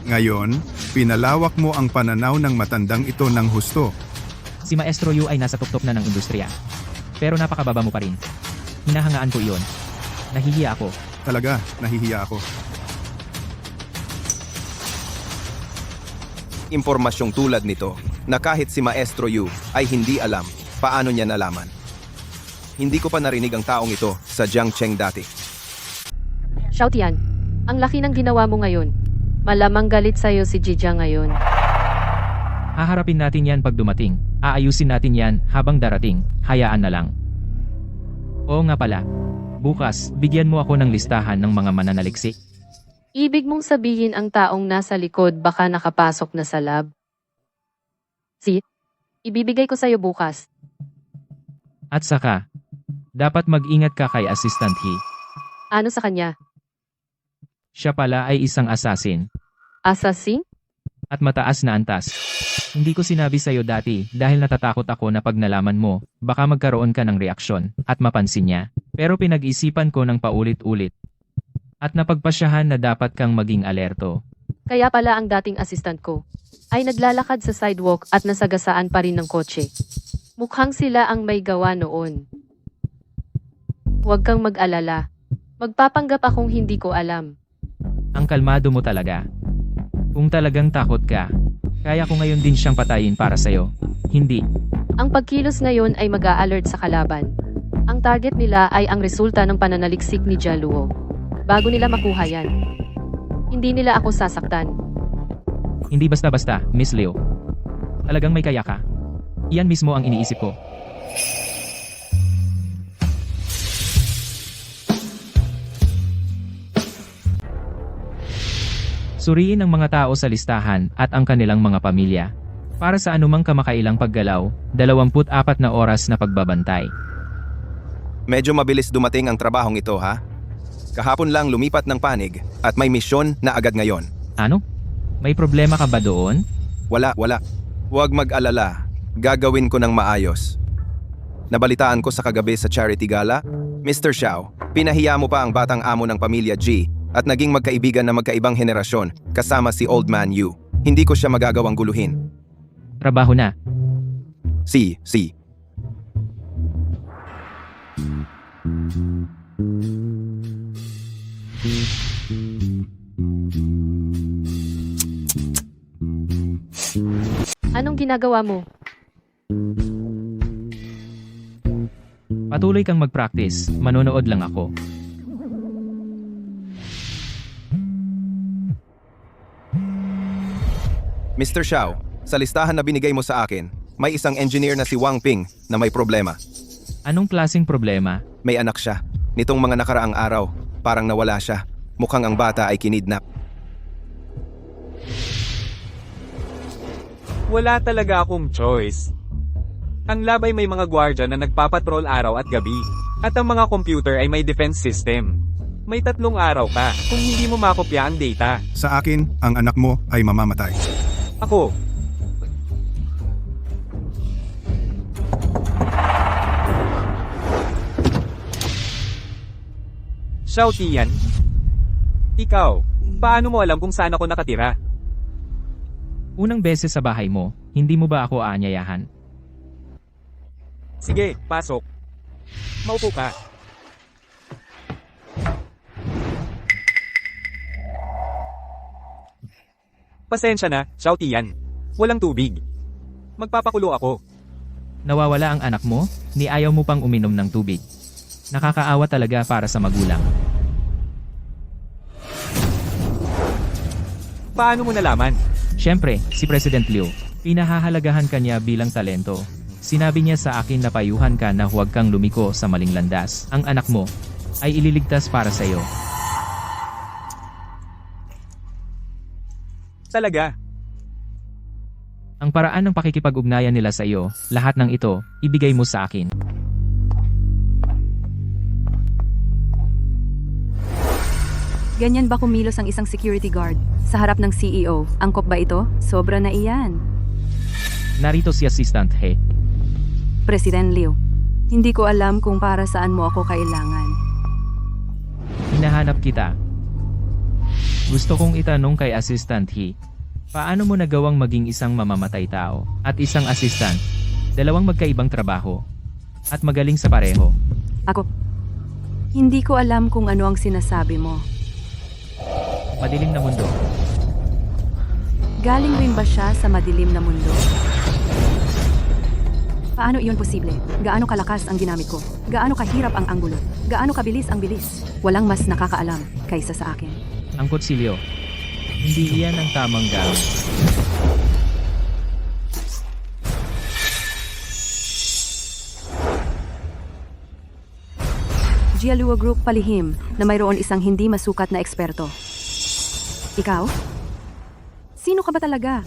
Ngayon, pinalawak mo ang pananaw ng matandang ito ng husto. Si Maestro Yu ay nasa tuktok na ng industriya. Pero napakababa mo pa rin. Hinahangaan ko iyon. Nahihiya ako. Talaga, nahihiya ako. Impormasyong tulad nito na kahit si Maestro Yu ay hindi alam Paano niya nalaman? Hindi ko pa narinig ang taong ito sa Jiangcheng dati. Xiao Tian, ang laki ng ginawa mo ngayon. Malamang galit sa'yo si Jijia ngayon. Haharapin natin yan pag dumating. Aayusin natin yan habang darating. Hayaan na lang. Oo nga pala. Bukas, bigyan mo ako ng listahan ng mga mananaliksik. Ibig mong sabihin ang taong nasa likod baka nakapasok na sa lab? Ibibigay ko sa'yo bukas. At saka, dapat mag-ingat ka kay Assistant He. Ano sa kanya? Siya pala ay isang assassin. Assassin? At mataas na antas. Hindi ko sinabi sa'yo dati dahil natatakot ako na pag nalaman mo, baka magkaroon ka ng reaksyon at mapansin niya. Pero pinag-isipan ko ng paulit-ulit. At napagpasyahan na dapat kang maging alerto. Kaya pala ang dating assistant ko ay naglalakad sa sidewalk at nasagasaan pa rin ng kotse. Mukhang sila ang may gawa noon. Huwag kang mag-alala. Magpapanggap akong hindi ko alam. Ang kalmado mo talaga. Kung talagang takot ka, kaya ko ngayon din siyang patayin para sa'yo. Hindi. Ang pagkilos ngayon ay mag-a-alert sa kalaban. Ang target nila ay ang resulta ng pananaliksik ni Jaluo. Bago nila makuha yan, hindi nila ako sasaktan. Hindi basta-basta, Miss Leo. Talagang may kaya ka. Iyan mismo ang iniisip ko. Suriin ang mga tao sa listahan at ang kanilang mga pamilya. Para sa anumang kamakailang paggalaw, 24 na oras na pagbabantay. Medyo mabilis dumating ang trabahong ito, ha? Kahapon lang lumipat ng panig at may misyon na agad ngayon. Ano? May problema ka ba doon? Wala. Huwag mag-alala. Gagawin ko ng maayos. Nabalitaan ko sa kagabi sa charity gala, Mr. Xiao, pinahiya mo pa ang batang amo ng pamilya G at naging magkaibigan na magkaibang henerasyon kasama si Old Man Yu. Hindi ko siya magagawang guluhin. Trabaho na. Si. Anong ginagawa mo? Patuloy kang mag-practice, manonood lang ako. Mr. Xiao, sa listahan na binigay mo sa akin, may isang engineer na si Wang Ping na may problema. Anong klaseng problema? May anak siya. Nitong mga nakaraang araw, parang nawala siya. Mukhang ang bata ay kinidnap. Wala talaga akong choice. Ang lab ay may mga gwardya na nagpapatrol araw at gabi. At ang mga computer ay may defense system. May 3 araw ka kung hindi mo makopya ang data. Sa akin, ang anak mo ay mamamatay. Ako. Xiao Tian. Ikaw, paano mo alam kung saan ako nakatira? Unang beses sa bahay mo, hindi mo ba ako aanyayahan? Sige, pasok. Maupo ka. Pasensya na, Xiao Tian. Walang tubig. Magpapakulo ako. Nawawala ang anak mo, ni ayaw mo pang uminom ng tubig. Nakakaawa talaga para sa magulang. Paano mo nalaman? Siyempre, si President Liu, pinahahalagahan ka niya bilang talento. Sinabi niya sa akin na payuhan ka na huwag kang lumiko sa maling landas. Ang anak mo ay ililigtas para sa iyo. Talaga? Ang paraan ng pakikipag-ugnayan nila sa iyo, lahat ng ito, ibigay mo sa akin. Ganyan ba kumilos ang isang security guard? Sa harap ng CEO, angkop ba ito? Sobra na iyan. Narito si Assistant He. President Liu, hindi ko alam kung para saan mo ako kailangan. Hinahanap kita. Gusto kong itanong kay Assistant He, paano mo nagawang maging isang mamamatay tao at isang assistant? Dalawang magkaibang trabaho at magaling sa pareho. Ako, hindi ko alam kung ano ang sinasabi mo. Madilim na mundo. Galing rin ba siya sa madilim na mundo? Paano iyon posible? Gaano kalakas ang ginamit ko? Gaano kahirap ang anggulo? Gaano kabilis ang bilis? Walang mas nakakaalam kaysa sa akin. Ang kutsilyo. Hindi iyan ang tamang gamit. Jialuo Group palihim na mayroon isang hindi masukat na eksperto. Ikaw? Sino ka ba talaga?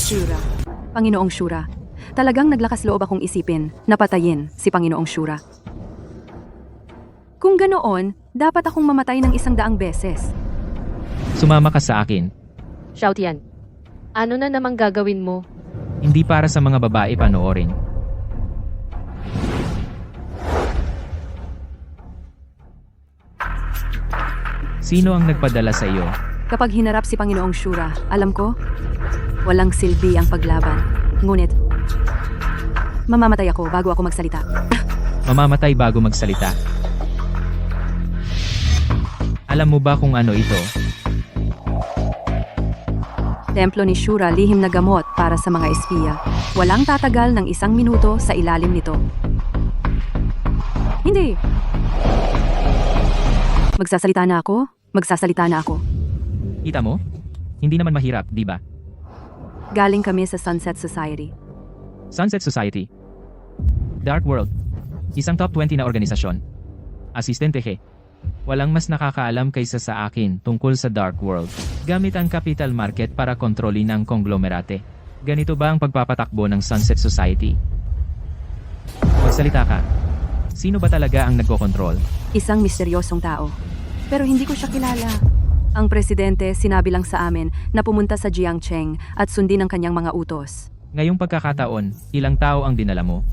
Shura. Panginoong Shura. Talagang naglakas loob akong isipin na patayin si Panginoong Shura. Kung ganoon, dapat akong mamatay ng 100 beses. Sumama ka sa akin. Xiao Tian. Ano na namang gagawin mo? Hindi para sa mga babae panoorin. Sino ang nagpadala sa iyo? Kapag hinarap si Panginoong Shura, alam ko, walang silbi ang paglaban. Ngunit, mamamatay ako bago ako magsalita. Mamamatay bago magsalita. Alam mo ba kung ano ito? Templo ni Shura lihim na gamot para sa mga espiya. Walang tatagal ng 1 minuto sa ilalim nito. Hindi. Magsasalita na ako? Magsasalita na ako. Kita mo? Hindi naman mahirap, di ba? Galing kami sa Sunset Society. Sunset Society. Dark World. Isang top 20 na organisasyon. Asistente He. Walang mas nakakaalam kaysa sa akin tungkol sa Dark World. Gamit ang capital market para kontrolin ang konglomerate. Ganito ba ang pagpapatakbo ng Sunset Society? Magsalita ka. Sino ba talaga ang nagkokontrol? Isang misteryosong tao. Pero hindi ko siya kilala. Ang presidente sinabi lang sa amin na pumunta sa Jiangcheng at sundin ang kanyang mga utos. Ngayong pagkakataon, ilang tao ang dinala mo?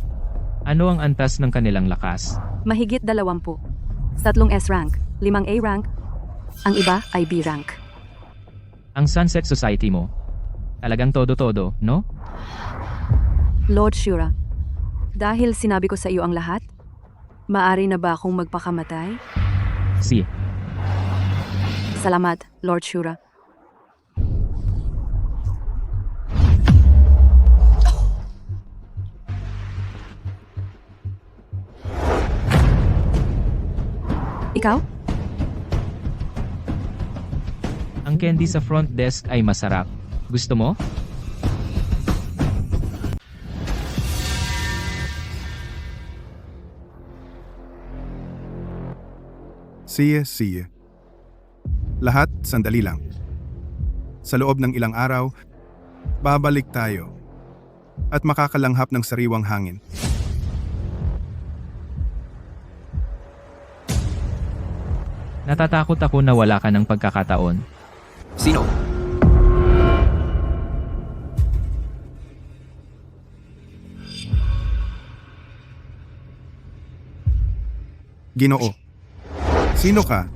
Ano ang antas ng kanilang lakas? Mahigit 20. 3 S rank, 5 A rank, ang iba ay B rank. Ang Sunset Society mo? Talagang todo-todo, no? Lord Shura, dahil sinabi ko sa iyo ang lahat, maari na ba akong magpakamatay? Si. Salamat, Lord Shura. Ikaw? Ang candy sa front desk ay masarap. Gusto mo? Sige. Lahat sandali lang. Sa loob ng ilang araw, babalik tayo at makakalanghap ng sariwang hangin. Natatakot ako na wala ka ng pagkakataon. Sino? Ginoo. Sino ka?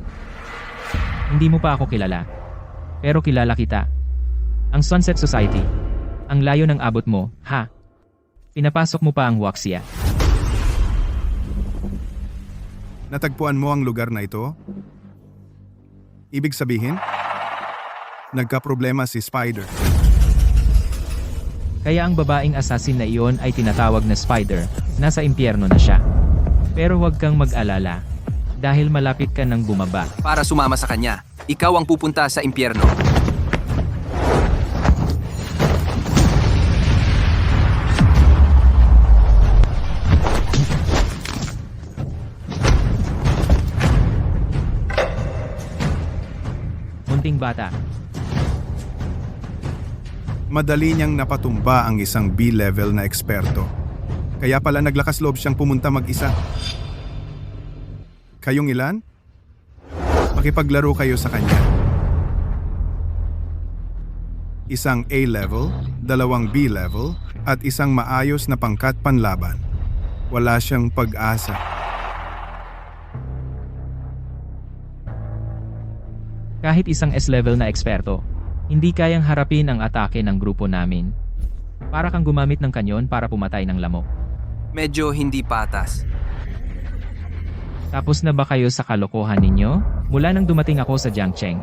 Hindi mo pa ako kilala. Pero kilala kita. Ang Sunset Society. Ang layo ng abot mo, ha? Pinapasok mo pa ang Wuxia. Natagpuan mo ang lugar na ito? Ibig sabihin, nagkaproblema si Spider. Kaya ang babaeng assassin na iyon ay tinatawag na Spider. Nasa impyerno na siya. Pero huwag kang mag-alala. Dahil malapit ka nang bumaba. Para sumama sa kanya, ikaw ang pupunta sa impyerno. Munting bata. Madali niyang napatumba ang isang B-level na eksperto. Kaya pala naglakas loob siyang pumunta mag-isa. Kayong ilan? Makipaglaro kayo sa kanya. Isang A-level, 2 B-level, at isang maayos na pangkat panlaban. Wala siyang pag-asa. Kahit isang S-level na eksperto, hindi kayang harapin ang atake ng grupo namin. Para kang gumamit ng kanyon para pumatay ng lamok. Medyo hindi patas. Tapos na ba kayo sa kalokohan ninyo? Mula nang dumating ako sa Jiangcheng.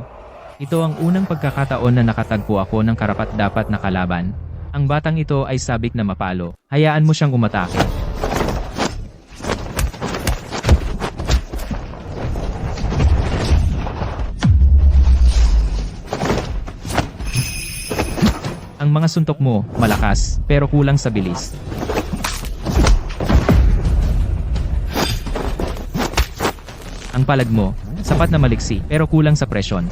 Ito ang unang pagkakataon na nakatagpo ako ng karapat-dapat na kalaban. Ang batang ito ay sabik na mapalo. Hayaan mo siyang umatake. Ang mga suntok mo, malakas, pero kulang sa bilis. Ang palag mo, sapat na maliksi, pero kulang sa presyon.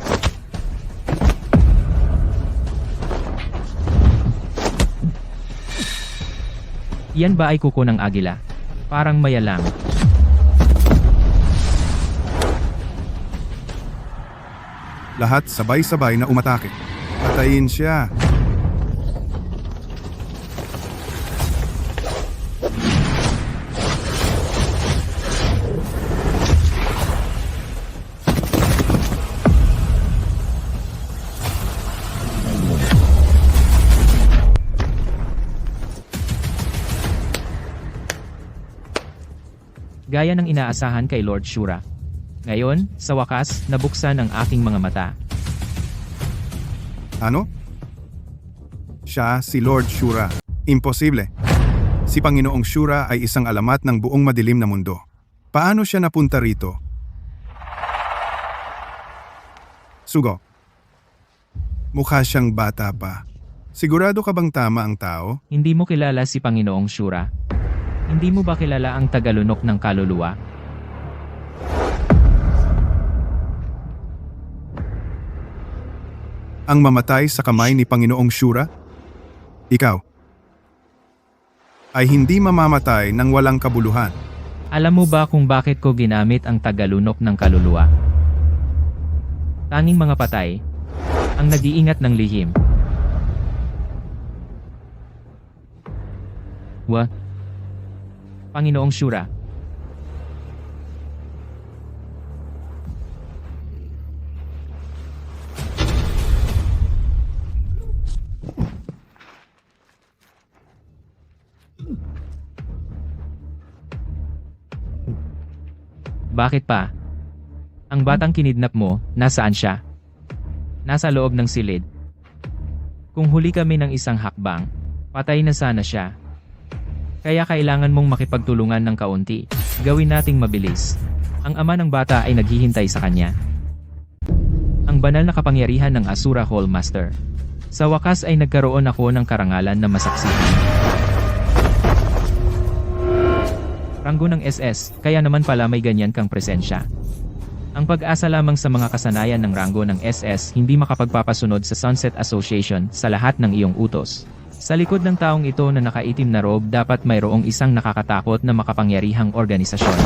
Yan ba ay kuko ng agila? Parang maya lang. Lahat sabay-sabay na umatake. Patayin siya. Gaya ng inaasahan kay Lord Shura. Ngayon, sa wakas, nabuksan ang aking mga mata. Ano? Siya si Lord Shura. Imposible. Si Panginoong Shura ay isang alamat ng buong madilim na mundo. Paano siya napunta rito? Sugo. Mukha siyang bata pa. Sigurado ka bang tama ang tao? Hindi mo kilala si Panginoong Shura? Hindi mo ba kilala ang tagalunok ng kaluluwa? Ang mamatay sa kamay ni Panginoong Shura? Ikaw ay hindi mamamatay ng walang kabuluhan. Alam mo ba kung bakit ko ginamit ang tagalunok ng kaluluwa? Tanging mga patay ang nag-iingat ng lihim. Panginoong Shura. Bakit pa? Ang batang kinidnap mo, nasaan siya? Nasa loob ng silid. Kung huli kami ng isang hakbang, patay na sana siya. Kaya kailangan mong makipagtulungan ng kaunti. Gawin nating mabilis. Ang ama ng bata ay naghihintay sa kanya. Ang banal na kapangyarihan ng Asura Hall Master. Sa wakas ay nagkaroon ako ng karangalan na masaksihan. Ranggo ng SS, kaya naman pala may ganyan kang presensya. Ang pag-asa lamang sa mga kasanayan ng ranggo ng SS hindi makapagpapasunod sa Sunset Association sa lahat ng iyong utos. Sa likod ng taong ito na nakaitim na robe dapat mayroong isang nakakatakot na makapangyarihang organisasyon.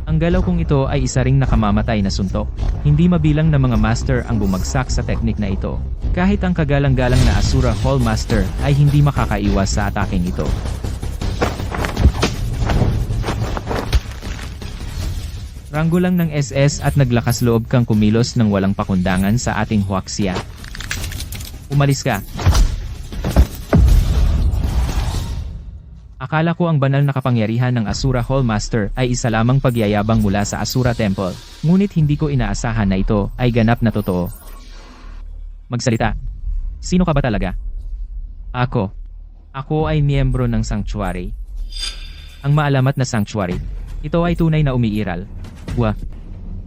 Ang galaw kong ito ay isa ring nakamamatay na suntok. Hindi mabilang na mga master ang bumagsak sa teknik na ito. Kahit ang kagalang-galang na Asura Hall Master ay hindi makakaiwas sa ataking ito. Ranggo lang ng SS at naglakas loob kang kumilos ng walang pakundangan sa ating huaksya. Umalis ka. Akala ko ang banal na kapangyarihan ng Asura Hall Master ay isa lamang pagyayabang mula sa Asura Temple, ngunit hindi ko inaasahan na ito ay ganap na totoo. Magsalita. Sino ka ba talaga? Ako. Ako ay miyembro ng Sanctuary. Ang maalamat na Sanctuary. Ito ay tunay na umiiral.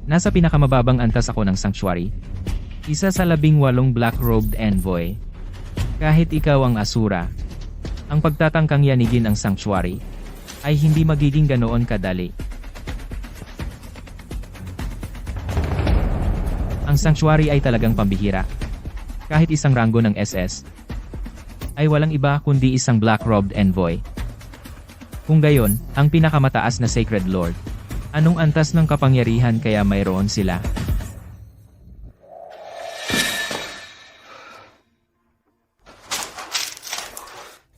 Nasa pinakamababang antas ako ng Sanctuary. Isa sa 18 black-robed envoy. Kahit ikaw ang Asura, ang pagtatangkang yanigin ang Sanctuary ay hindi magiging ganoon kadali. Ang Sanctuary ay talagang pambihira. Kahit isang ranggo ng SS ay walang iba kundi isang black-robed envoy. Kung gayon, ang pinakamataas na Sacred Lord. Anong antas ng kapangyarihan kaya mayroon sila?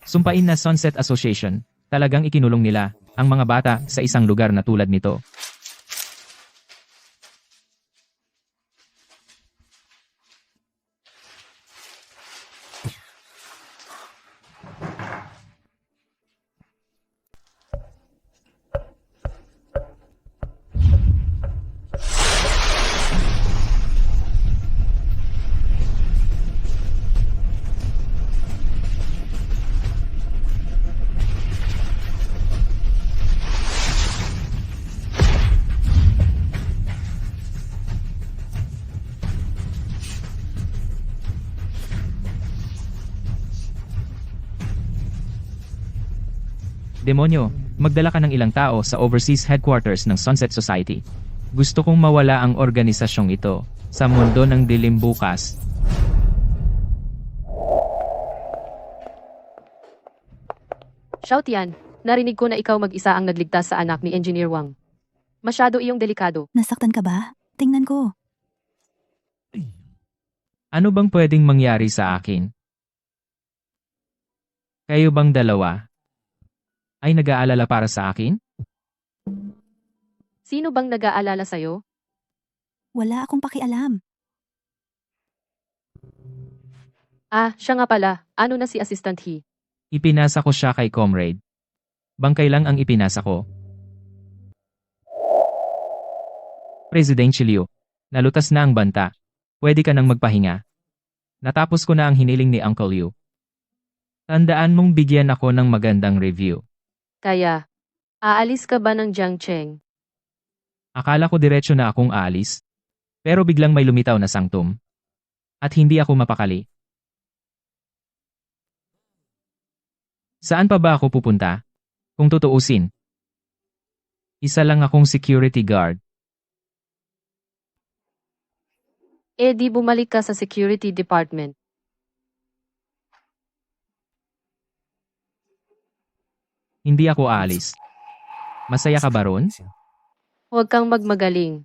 Sumpain na Sunset Association, talagang ikinulong nila ang mga bata sa isang lugar na tulad nito. Demonyo, magdala ka ng ilang tao sa overseas headquarters ng Sunset Society. Gusto kong mawala ang organisasyong ito sa mundo ng dilim bukas. Xiao Tian, narinig ko na ikaw mag-isa ang nagligtas sa anak ni Engineer Wang. Masyado iyong delikado. Nasaktan ka ba? Tingnan ko. Ano bang pwedeng mangyari sa akin? Kayo bang dalawa ay nag-aalala para sa akin? Sino bang nag-aalala sa'yo? Wala akong pakialam. Ah, siya nga pala. Ano na si Assistant He? Ipinasa ko siya kay Comrade. Bangkay lang ang ipinasa ko. President Liu, nalutas na ang banta. Pwede ka nang magpahinga. Natapos ko na ang hiniling ni Uncle Liu. Tandaan mong bigyan ako ng magandang review. Kaya, aalis ka ba ng Jiangcheng? Akala ko diretso na akong aalis. Pero biglang may lumitaw na sanctum. At hindi ako mapakali. Saan pa ba ako pupunta? Kung tutuusin. Isa lang akong security guard. Eh di bumalik ka sa security department. Hindi ako aalis. Masaya ka ba ron? Huwag kang magmagaling.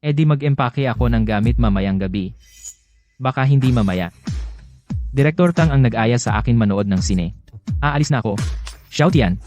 Eh di mag-empake ako ng gamit mamayang gabi. Baka hindi mamaya. Direktor Tang ang nag-aya sa akin manood ng sine. Aalis na ako. Xiao Tian.